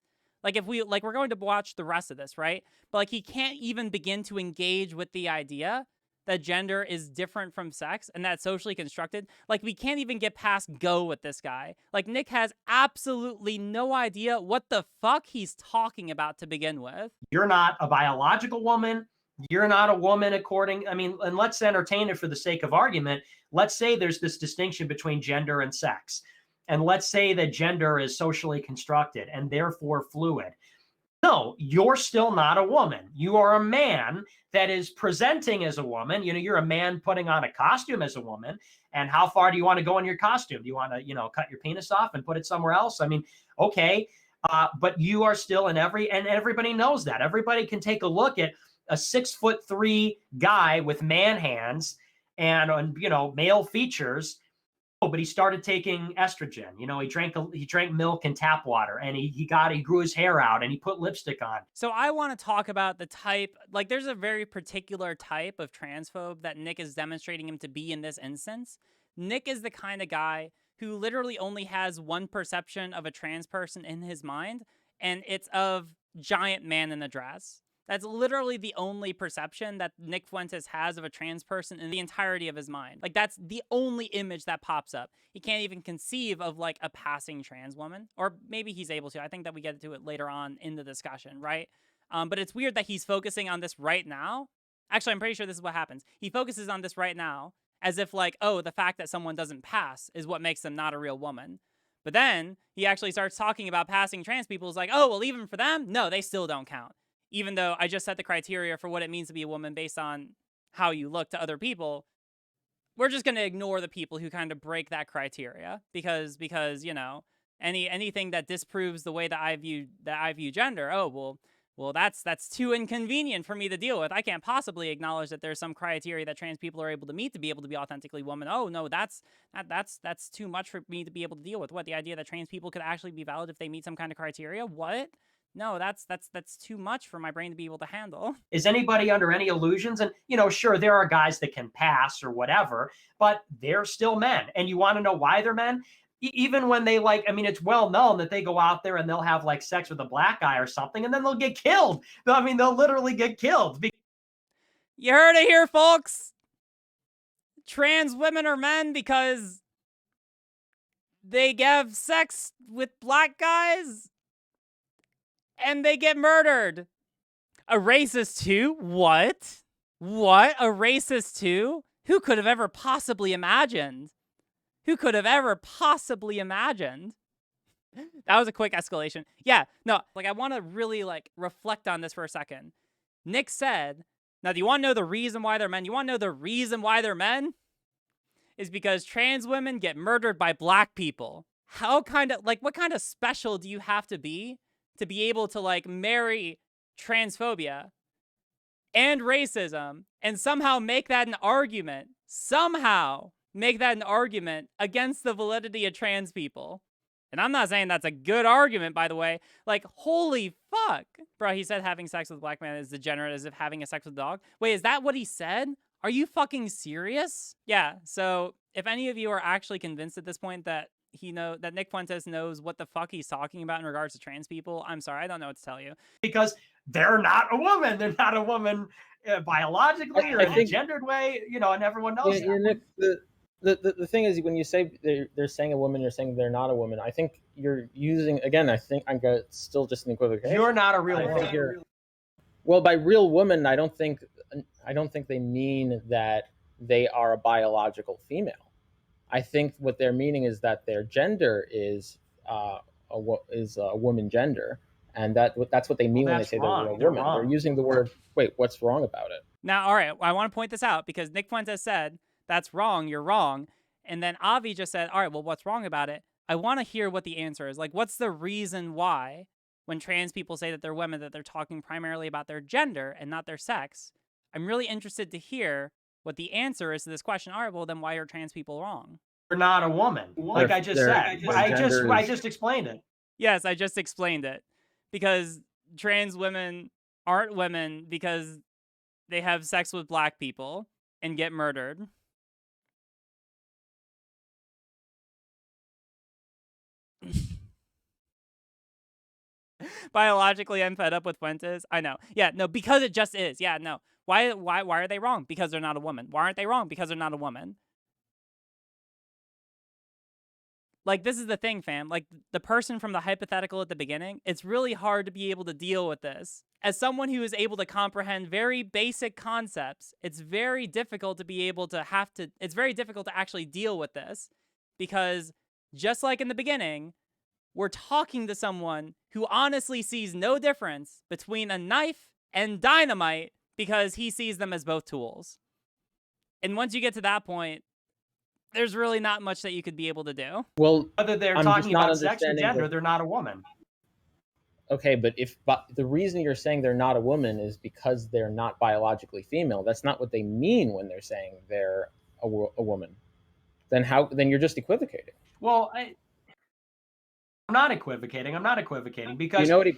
Like, we're going to watch the rest of this, right? But, like, he can't even begin to engage with the idea that gender is different from sex and that's socially constructed. Like, we can't even get past go with this guy. Like, Nick has absolutely no idea what the fuck he's talking about to begin with. You're not a biological woman. You're not a woman and let's entertain it for the sake of argument. Let's say there's this distinction between gender and sex. And let's say that gender is socially constructed and therefore fluid. No, you're still not a woman. You are a man that is presenting as a woman. You know, you're a man putting on a costume as a woman. And how far do you want to go in your costume? Do you want to, cut your penis off and put it somewhere else? I mean, okay. But you are still and everybody knows that. Everybody can take a look at a 6'3" guy with man hands and male features. But he started taking estrogen. He drank milk and tap water, and he grew his hair out, and he put lipstick on. So I want to talk about the type, like, there's a very particular type of transphobe that Nick is demonstrating him to be in this instance. Nick is the kind of guy who literally only has one perception of a trans person in his mind, and it's of giant man in a dress. That's literally the only perception that Nick Fuentes has of a trans person in the entirety of his mind. Like, that's the only image that pops up. He can't even conceive of, like, a passing trans woman. Or maybe he's able to. I think that we get to it later on in the discussion, right? But it's weird that he's focusing on this right now. Actually, I'm pretty sure this is what happens. He focuses on this right now as if, like, oh, the fact that someone doesn't pass is what makes them not a real woman. But then he actually starts talking about passing trans people. It's like, oh, well, even for them, no, they still don't count. Even though I just set the criteria for what it means to be a woman based on how you look to other people, we're just going to ignore the people who kind of break that criteria because anything that disproves the way that I view gender, oh, well, that's too inconvenient for me to deal with. I can't possibly acknowledge that there's some criteria that trans people are able to meet to be able to be authentically woman. Oh, no, that's too much for me to be able to deal with. What, the idea that trans people could actually be valid if they meet some kind of criteria? What? No, that's too much for my brain to be able to handle. Is anybody under any illusions? And, sure, there are guys that can pass or whatever, but they're still men. And you want to know why they're men? Even when they it's well known that they go out there and they'll have like sex with a black guy or something, and then they'll get killed. I mean, they'll literally get killed. You heard it here, folks. Trans women are men because they have sex with black guys. And they get murdered. A racist too? What? What? A racist too? Who could have ever possibly imagined? Who could have ever possibly imagined? That was a quick escalation. Yeah, no, I want to really, reflect on this for a second. Nick said, now, do you want to know the reason why they're men? You want to know the reason why they're men? Is because trans women get murdered by black people. What kind of special do you have to be able to, marry transphobia and racism and somehow make that an argument, against the validity of trans people. And I'm not saying that's a good argument, by the way. Like, holy fuck. Bro, he said having sex with a black man is degenerate as if having a sex with a dog. Wait, is that what he said? Are you fucking serious? Yeah, so if any of you are actually convinced at this point that that Nick Fuentes knows what the fuck he's talking about in regards to trans people, I'm sorry, I don't know what to tell you. Because they're not a woman. They're not a woman biologically or in a gendered way, and everyone knows that. Nick, the thing is, when you say they're saying a woman, you're saying they're not a woman. I think you're using, again, I think I'm still just an equivocation. You're not a real woman. Well, by real woman, I don't think they mean that they are a biological female. I think what they're meaning is that their gender is a woman gender, and that's what they mean when they say they're a woman. They're using the word. Wait, what's wrong about it? Now, all right, I want to point this out because Nick Fuentes said that's wrong. You're wrong, and then Avi just said, all right, well, what's wrong about it? I want to hear what the answer is. Like, what's the reason why, when trans people say that they're women, that they're talking primarily about their gender and not their sex? I'm really interested to hear what the answer is to this question. All right, well, then why are trans people wrong? They're not a woman. Like I just said. I just explained it. Yes, I just explained it. Because trans women aren't women because they have sex with black people and get murdered. Biologically, I'm fed up with Fuentes. I know. Yeah, no, because it just is. Yeah, no. Why are they wrong? Because they're not a woman. Why aren't they wrong? Because they're not a woman. Like, this is the thing, fam. Like, the person from the hypothetical at the beginning, it's really hard to be able to deal with this. As someone who is able to comprehend very basic concepts, it's very difficult to be able to it's very difficult to actually deal with this. Because just like in the beginning, we're talking to someone who honestly sees no difference between a knife and dynamite because he sees them as both tools. And once you get to that point, there's really not much that you could be able to do. Well, whether they're talking about sex or gender, they're not a woman. Okay, but the reason you're saying they're not a woman is because they're not biologically female. That's not what they mean when they're saying they're a woman. Then you're just equivocating. Well, I'm not equivocating. Because you know what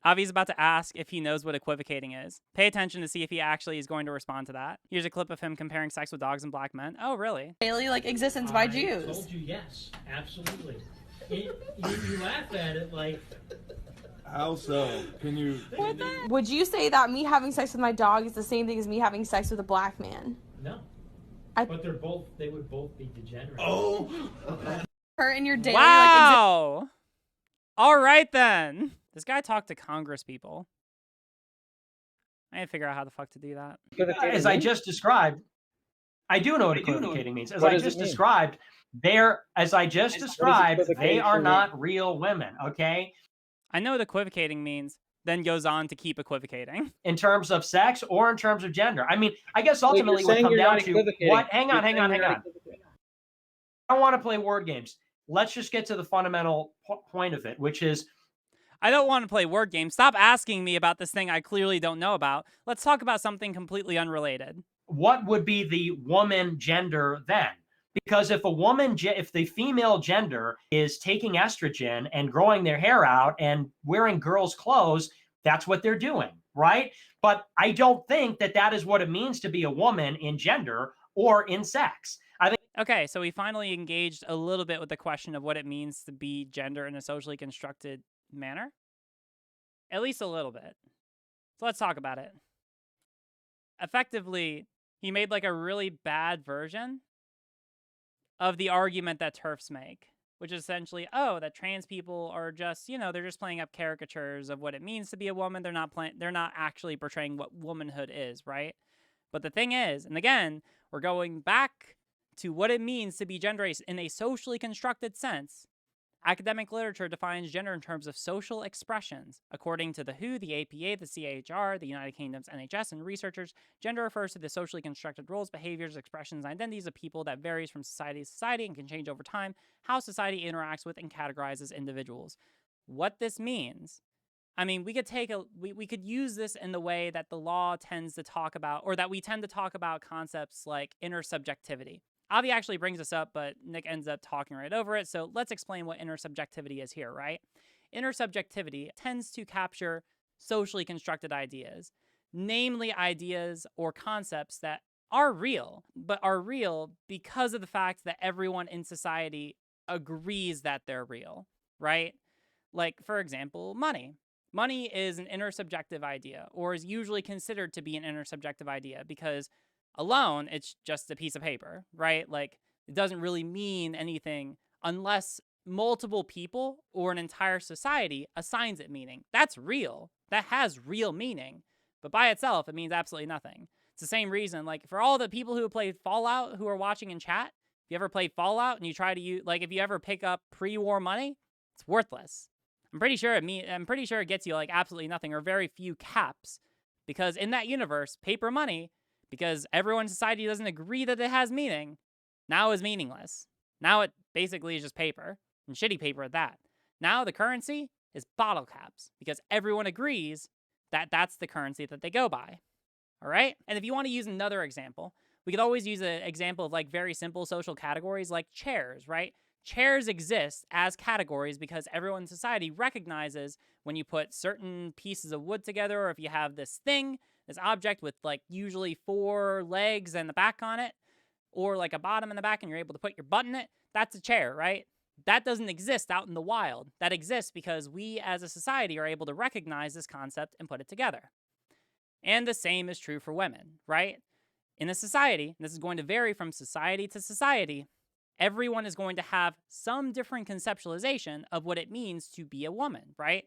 Avi's about to ask if he knows what equivocating is. Pay attention to see if he actually is going to respond to that. Here's a clip of him comparing sex with dogs and black men. Oh, really? Daily existence by Jews. I told you yes, absolutely. You laugh at it like. How so? Can you? Would you say that me having sex with my dog is the same thing as me having sex with a black man? No. But they would both be degenerate. Oh. Her in your daily wow. All right then. This guy talked to Congress people. I need to figure out how the fuck to do that. As I just described, I do know what equivocating means. As I just described, they are not real women, okay? I know what equivocating means, then goes on to keep equivocating. In terms of sex or in terms of gender. I mean, I guess ultimately what comes down to what hang on. I don't want to play word games. Let's just get to the fundamental point of it, which is I don't want to play word games. Stop asking me about this thing I clearly don't know about. Let's talk about something completely unrelated. What would be the woman gender then? Because if the female gender is taking estrogen and growing their hair out and wearing girls' clothes, that's what they're doing, right? But I don't think that is what it means to be a woman in gender or in sex. Okay, so we finally engaged a little bit with the question of what it means to be gender in a socially constructed manner. At least a little bit. So let's talk about it. Effectively, he made like a really bad version of the argument that TERFs make, which is essentially, that trans people are just, they're just playing up caricatures of what it means to be a woman. They're not actually portraying what womanhood is, right? But the thing is, and again, we're going back to what it means to be gender in a socially constructed sense. Academic literature defines gender in terms of social expressions. According to the WHO, the APA, the CHR, the United Kingdom's NHS, and researchers, gender refers to the socially constructed roles, behaviors, expressions, and identities of people that varies from society to society and can change over time, how society interacts with and categorizes individuals. What this means I mean, we could use this in the way that the law tends to talk about, or that we tend to talk about concepts like intersubjectivity. Avi actually brings this up, but Nick ends up talking right over it. So let's explain what intersubjectivity is here, right? Intersubjectivity tends to capture socially constructed ideas, namely ideas or concepts that are real, but are real because of the fact that everyone in society agrees that they're real, right? Like, for example, money. Money is an intersubjective idea, or is usually considered to be an intersubjective idea because alone, it's just a piece of paper, right? Like, it doesn't really mean anything unless multiple people or an entire society assigns it meaning. That's real. That has real meaning. But by itself, it means absolutely nothing. It's the same reason, like, for all the people who have played Fallout who are watching in chat, if you ever played Fallout and you try to use, like, if you ever pick up pre-war money, it's worthless. I'm pretty sure it gets you, like, absolutely nothing or very few caps. Because in that universe, paper money, because everyone in society doesn't agree that it has meaning, now is meaningless. Now it basically is just paper, and shitty paper at that. Now the currency is bottle caps, because everyone agrees that that's the currency that they go by. All right? And if you want to use another example, we could always use an example of like very simple social categories like chairs, right? Chairs exist as categories because everyone in society recognizes when you put certain pieces of wood together, or if you have this thing, this object with like usually 4 legs and the back on it, or like a bottom and the back, and you're able to put your butt in it, that's a chair, right? That doesn't exist out in the wild. That exists because we as a society are able to recognize this concept and put it together. And the same is true for women, right? In a society, and this is going to vary from society to society, everyone is going to have some different conceptualization of what it means to be a woman, right?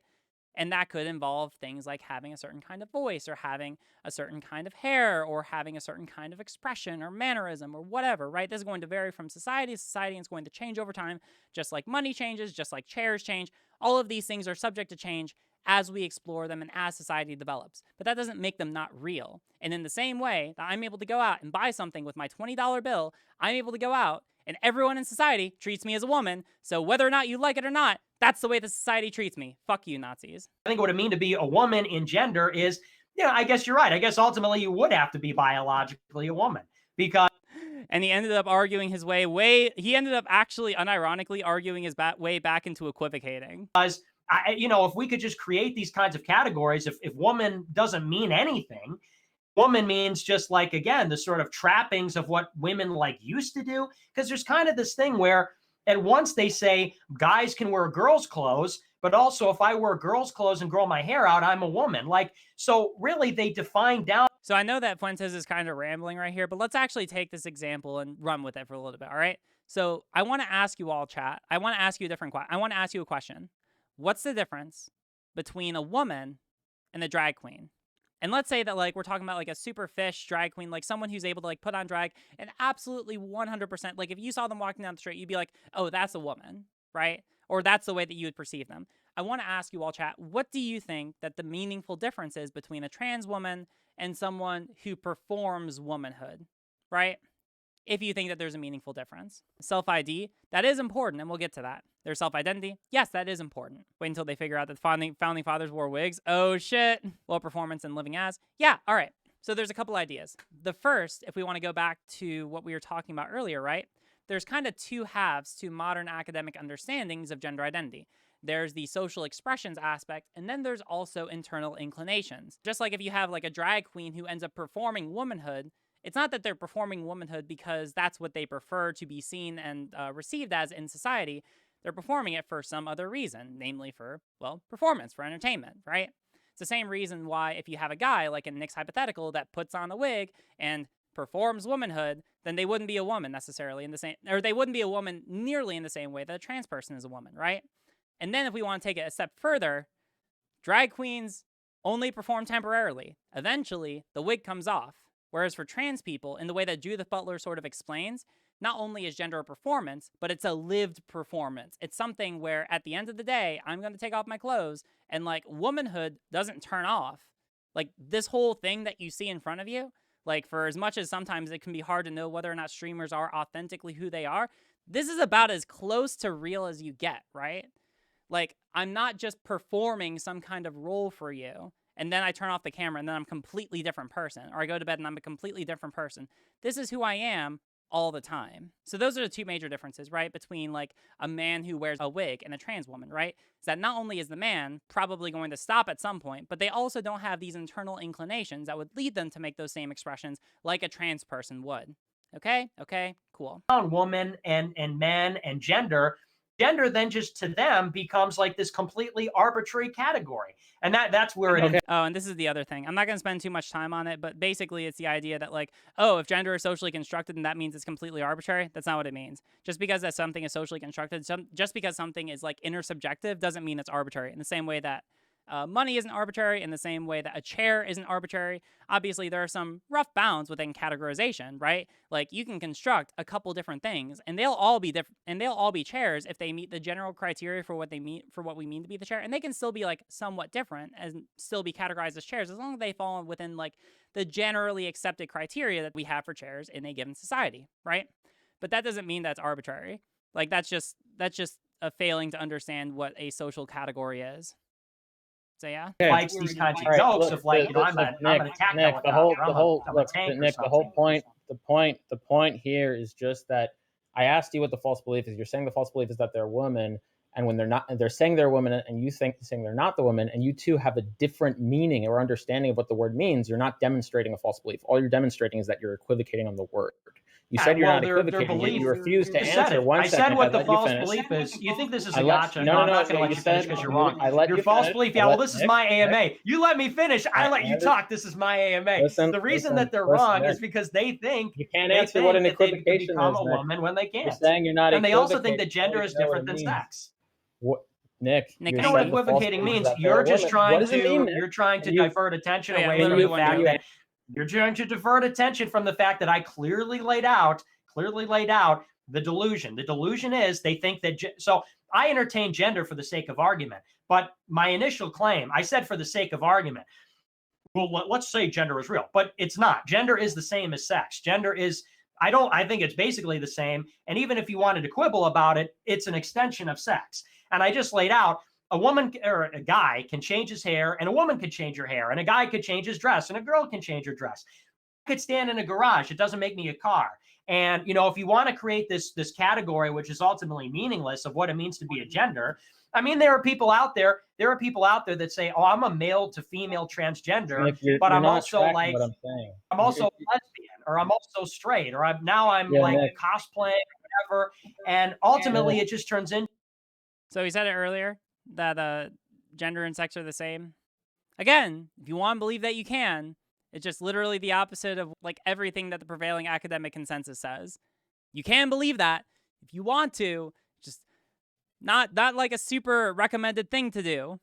And that could involve things like having a certain kind of voice, or having a certain kind of hair, or having a certain kind of expression or mannerism or whatever, right? This is going to vary from society to society, and it's going to change over time, just like money changes, just like chairs change. All of these things are subject to change as we explore them and as society develops. But that doesn't make them not real. And in the same way that I'm able to go out and buy something with my $20 bill, I'm able to go out and everyone in society treats me as a woman. So whether or not you like it or not, that's the way the society treats me. Fuck you, Nazis. I think what it means to be a woman in gender is, yeah, I guess you're right. I guess ultimately you would have to be biologically a woman, because... And he ended up arguing his way, he ended up actually unironically arguing his way back into equivocating. If we could just create these kinds of categories, if woman doesn't mean anything, woman means just like, again, the sort of trappings of what women like used to do. Because there's kind of this thing where at once they say guys can wear girls' clothes, but also if I wear girls' clothes and grow my hair out, I'm a woman. Like, so really they define down. So I know that Fuentes is kind of rambling right here, but let's actually take this example and run with it for a little bit, all right? So I want to ask you all, chat. I want to ask you a question. What's the difference between a woman and a drag queen? And let's say that, like, we're talking about, like, a super fish drag queen, like, someone who's able to, like, put on drag and absolutely 100%, like, if you saw them walking down the street, you'd be like, oh, that's a woman, right? Or that's the way that you would perceive them. I want to ask you all, chat, what do you think that the meaningful difference is between a trans woman and someone who performs womanhood, right? If you think that there's a meaningful difference. Self-ID, that is important, and we'll get to that. Their self-identity, yes, that is important. Wait until they figure out that the founding fathers wore wigs. Oh, shit. Well, performance and living as. Yeah, all right. So there's a couple ideas. The first, if we want to go back to what we were talking about earlier, right? There's kind of 2 halves to modern academic understandings of gender identity. There's the social expressions aspect, and then there's also internal inclinations. Just like if you have like a drag queen who ends up performing womanhood, it's not that they're performing womanhood because that's what they prefer to be seen and received as in society. They're performing it for some other reason, namely for, well, performance, for entertainment, right? It's the same reason why if you have a guy, like in Nick's hypothetical, that puts on a wig and performs womanhood, then they wouldn't be a woman necessarily in the same, or they wouldn't be a woman nearly in the same way that a trans person is a woman, right? And then if we want to take it a step further, drag queens only perform temporarily. Eventually, the wig comes off. Whereas for trans people, in the way that Judith Butler sort of explains, not only is gender a performance, but it's a lived performance. It's something where at the end of the day, I'm going to take off my clothes, and like womanhood doesn't turn off. Like this whole thing that you see in front of you, like for as much as sometimes it can be hard to know whether or not streamers are authentically who they are, this is about as close to real as you get, right? Like, I'm not just performing some kind of role for you, and then I turn off the camera and then I'm a completely different person, or I go to bed and I'm a completely different person. This is who I am all the time. So those are the two major differences, right, between like a man who wears a wig and a trans woman, right? Is that not only is the man probably going to stop at some point, but they also don't have these internal inclinations that would lead them to make those same expressions like a trans person would. Okay? Okay, cool. Woman and men and gender then just to them becomes like this completely arbitrary category. And that's where it Oh, and this is the other thing. I'm not going to spend too much time on it, but basically it's the idea that like, oh, if gender is socially constructed, then that means it's completely arbitrary. That's not what it means. Just because that something is socially constructed, just because something is like intersubjective doesn't mean it's arbitrary. In the same way that money isn't arbitrary, in the same way that a chair isn't arbitrary. Obviously, there are some rough bounds within categorization, right? Like you can construct a couple different things, and they'll all be different, and they'll all be chairs if they meet the general criteria for what we mean to be the chair, and they can still be like somewhat different and still be categorized as chairs as long as they fall within like the generally accepted criteria that we have for chairs in a given society, right? But that doesn't mean that's arbitrary. Like that's just a failing to understand what a social category is. So yeah, likes these kinds of jokes of like, I'm an attack Nick, the whole point here is just that I asked you what the false belief is. You're saying the false belief is that they're a woman, and when they're not, they're saying they're a woman, and you saying they're not the woman, and you two have a different meaning or understanding of what the word means. You're not demonstrating a false belief. All you're demonstrating is that you're equivocating on the word. You said you're not equivocating. You refused to answer. I said what the false belief is. You think this is a gotcha? No, I'm not going to let you finish because you're wrong. Your false belief. Yeah, well, this is my AMA. You let me finish. I let you talk. This is my AMA. The reason that they're wrong is because they think you can't answer what an equivocation is. Become a woman when they can't. You're saying you're not. And they also think that gender is different than sex. What, Nick? You know what equivocating means? You're just trying to divert attention away from the fact that. You're trying to divert attention from the fact that I clearly laid out the delusion. The delusion is they think that, so I entertain gender for the sake of argument, but my initial claim, I said for the sake of argument, well, let's say gender is real, but it's not. Gender is the same as sex. Gender is, I think it's basically the same. And even if you wanted to quibble about it, it's an extension of sex. And I just laid out, a woman or a guy can change his hair, and a woman could change her hair, and a guy could change his dress, and a girl can change her dress. I could stand in a garage. It doesn't make me a car. And, you know, if you want to create this category, which is ultimately meaningless of what it means to be a gender, I mean, there are people out there that say, oh, I'm a male to female transgender, but I'm also like, I'm also lesbian, or I'm also straight, or I'm like cosplaying or whatever. And ultimately it just turns into. So he said it earlier that gender and sex are the same. Again, if you want to believe that you can, it's just literally the opposite of like everything that the prevailing academic consensus says. You can believe that if you want to, just not like a super recommended thing to do,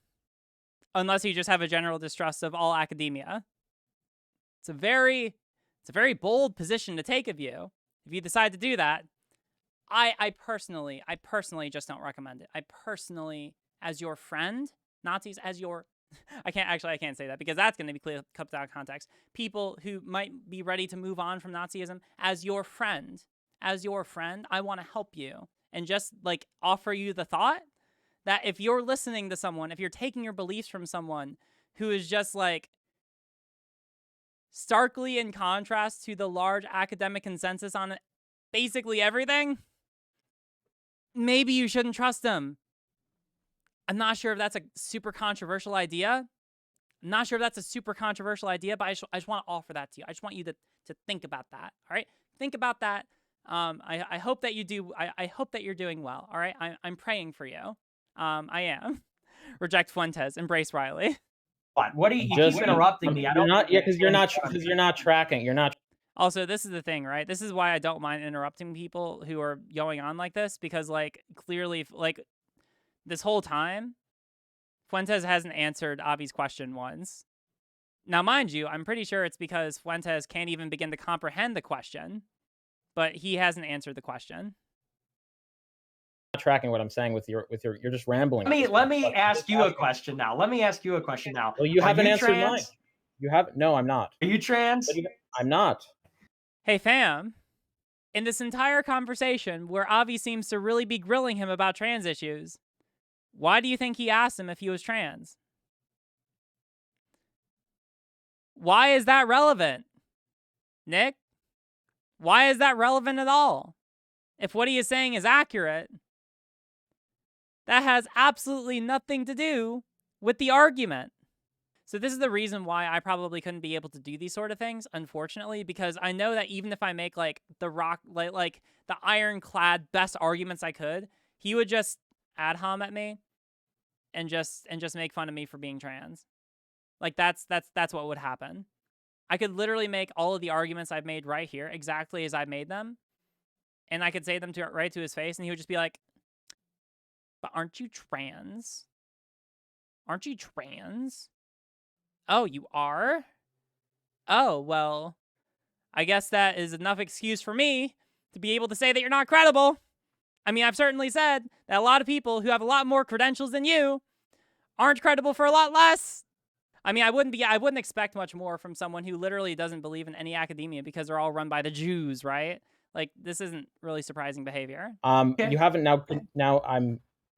unless you just have a general distrust of all academia. It's a very bold position to take of you. If you decide to do that, I personally just don't recommend it. I personally, as your friend, Nazis as your, I can't say that because that's going to be cut out of context. People who might be ready to move on from Nazism, as your friend, I want to help you and just like offer you the thought that if you're listening to someone, if you're taking your beliefs from someone who is just like starkly in contrast to the large academic consensus on basically everything, maybe you shouldn't trust them. I'm not sure if that's a super controversial idea. But I just want to offer that to you. I just want you to think about that. All right? Think about that. I hope that you do. I hope that you're doing well. All right? I'm praying for you. I am. Reject Fuentes. Embrace Riley. What are you keep interrupting me? Because you're not tracking. You're not. Also, this is the thing, right? This is why I don't mind interrupting people who are going on like this, because like clearly, like this whole time, Fuentes hasn't answered Avi's question once. Now, mind you, I'm pretty sure it's because Fuentes can't even begin to comprehend the question, but he hasn't answered the question. Not tracking what I'm saying with your you're just rambling. Let me ask you a question now. Well, you haven't answered mine. You haven't. No, I'm not. Are you trans? I'm not. Hey, fam. In this entire conversation where Avi seems to really be grilling him about trans issues, Why do you think he asked him if he was trans? Why is that relevant, Nick? Why is that relevant at all? If what he is saying is accurate, that has absolutely nothing to do with the argument. So this is the reason why I probably couldn't be able to do these sort of things, unfortunately, because I know that even if I make like the ironclad best arguments I could, he would just ad hom at me and just make fun of me for being trans. Like that's what would happen. I could literally make all of the arguments I've made right here exactly as I made them, and I could say them right to his face, and he would just be like, "But aren't you trans? Aren't you trans? Oh, you are? Oh, well, I guess that is enough excuse for me to be able to say that you're not credible. I mean, I've certainly said that a lot of people who have a lot more credentials than you aren't credible for a lot less. I mean, I wouldn't expect much more from someone who literally doesn't believe in any academia because they're all run by the Jews, right? Like, this isn't really surprising behavior. You haven't now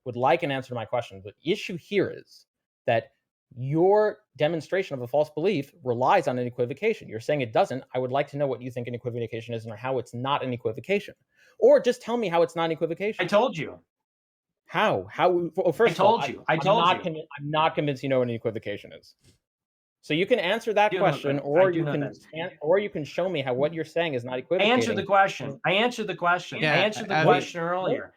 would like an answer to my question. The issue here is that your demonstration of a false belief relies on an equivocation. You're saying it doesn't. I would like to know what you think an equivocation is and how it's not an equivocation. Or just tell me how it's not an equivocation. I told you. How? Well, first of all, I told you. I'm not convinced you know what an equivocation is. So you can answer that question, or you can show me how what you're saying is not equivocating. I answered the question. Yeah, I answered the question earlier.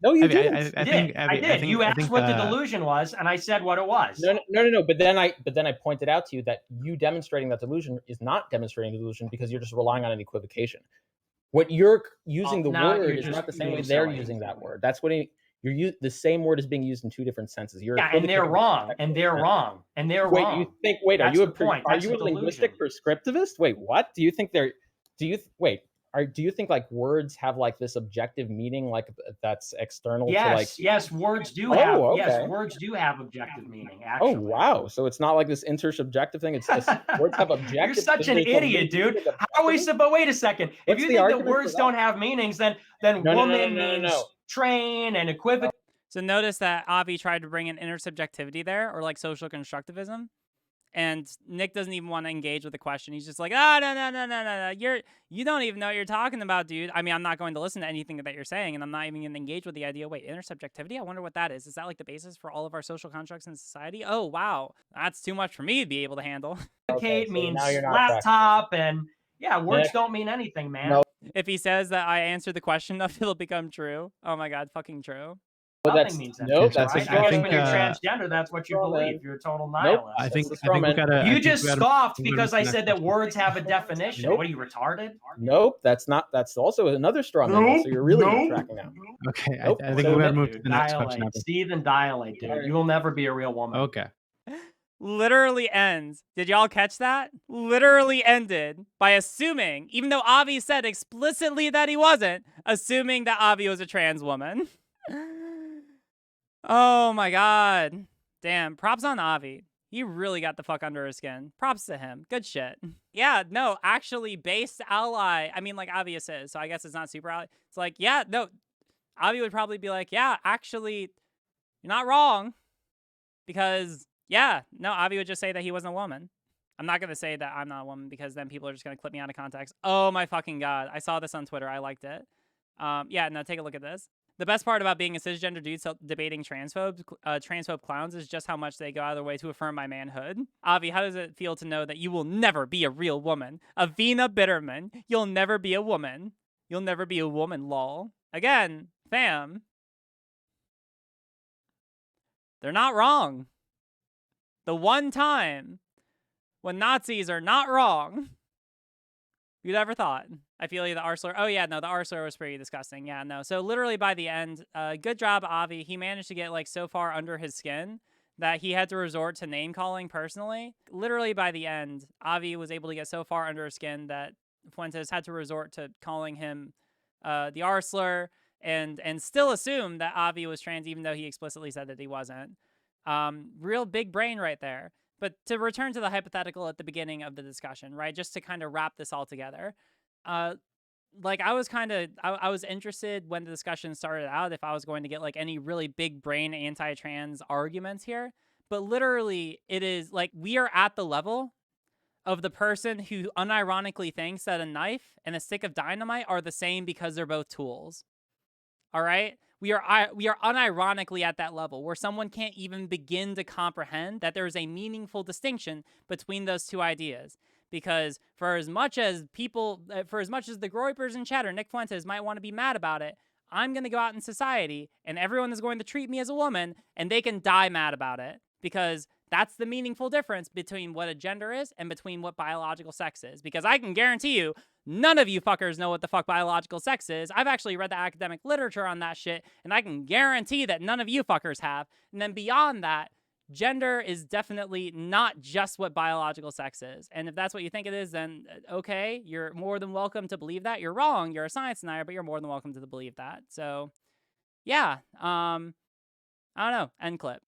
No, you didn't. I did. You asked what the delusion was, and I said what it was. No. But then I pointed out to you that you demonstrating that delusion is not demonstrating delusion because you're just relying on an equivocation. What you're using the word is not the same way they're using that word. That's what the same word is being used in two different senses. And they're wrong. And they're wrong. And they're wrong. You think? Wait, are you a linguistic prescriptivist? Wait, what? Do you think they're? Do you think like words have like this objective meaning, like that's external to like? Yes, words do have. Okay. Yes, words do have objective meaning. Actually. Oh wow! So it's not like this intersubjective thing. It's just words have objective. You're such an idiot, dude. How are we? But wait a second. If you think that words don't have meanings, then woman means train and equivocal. So notice that Avi tried to bring in intersubjectivity there, or like social constructivism. And Nick doesn't even want to engage with the question. He's just like, no. You don't even know what you're talking about, dude. I mean, I'm not going to listen to anything that you're saying, and I'm not even going to engage with the idea. Wait, intersubjectivity? I wonder what that is. Is that like the basis for all of our social constructs in society? Oh, wow. That's too much for me to be able to handle. Okay, so means laptop, and words don't mean anything, man. No. If he says that I answered the question enough, it'll become true. Oh my God, fucking true. Nothing means that. Nope, I guess when you're transgender, that's what you believe. You're a total nihilist. Nope, I think we gotta. You just scoffed because I said that words have a definition. Nope. What are you, retarded? Nope, that's also another straw man. So you're really tracking now. Okay, Nope. I think we gotta move to the next question. Stephen, dilate, dude. You will never be a real woman. Okay. Literally ends. Did y'all catch that? Literally ended by assuming, even though Avi said explicitly that he wasn't, assuming that Avi was a trans woman. Oh my God. Damn. Props on Avi. He really got the fuck under his skin. Props to him. Good shit. Yeah, no, actually, based ally. I mean, like, obvious is, so I guess it's not super ally. It's like, yeah, no. Avi would probably be like, yeah, actually, you're not wrong. Because, yeah, no, Avi would just say that he wasn't a woman. I'm not going to say that I'm not a woman because then people are just going to clip me out of context. Oh my fucking God. I saw this on Twitter. I liked it. Yeah, no, take a look at this. The best part about being a cisgender dude debating transphobe clowns is just how much they go out of their way to affirm my manhood. Avi, how does it feel to know that you will never be a real woman? Avina Bitterman, you'll never be a woman. You'll never be a woman, lol. Again, fam. They're not wrong. The one time when Nazis are not wrong, you'd ever thought. I feel like the R slur. Oh, yeah, no, the R slur was pretty disgusting. Yeah, no. So literally by the end, good job, Avi. He managed to get like so far under his skin that he had to resort to name calling personally. Literally by the end, Avi was able to get so far under his skin that Fuentes had to resort to calling him the R slur and still assume that Avi was trans, even though he explicitly said that he wasn't. Real big brain right there. But to return to the hypothetical at the beginning of the discussion, right, just to kind of wrap this all together, like I was interested when the discussion started out if I was going to get like any really big brain anti-trans arguments here, but literally it is like we are at the level of the person who unironically thinks that a knife and a stick of dynamite are the same because they're both tools. All right? We are unironically at that level where someone can't even begin to comprehend that there is a meaningful distinction between those two ideas. Because for as much as the Groypers in chat or Nick Fuentes might want to be mad about it, I'm going to go out in society and everyone is going to treat me as a woman and they can die mad about it. Because that's the meaningful difference between what a gender is and between what biological sex is. Because I can guarantee you, none of you fuckers know what the fuck biological sex is. I've actually read the academic literature on that shit, and I can guarantee that none of you fuckers have. And then beyond that, gender is definitely not just what biological sex is. And if that's what you think it is, then okay, you're more than welcome to believe that. You're wrong. You're a science denier, but you're more than welcome to believe that. So, yeah. I don't know. End clip.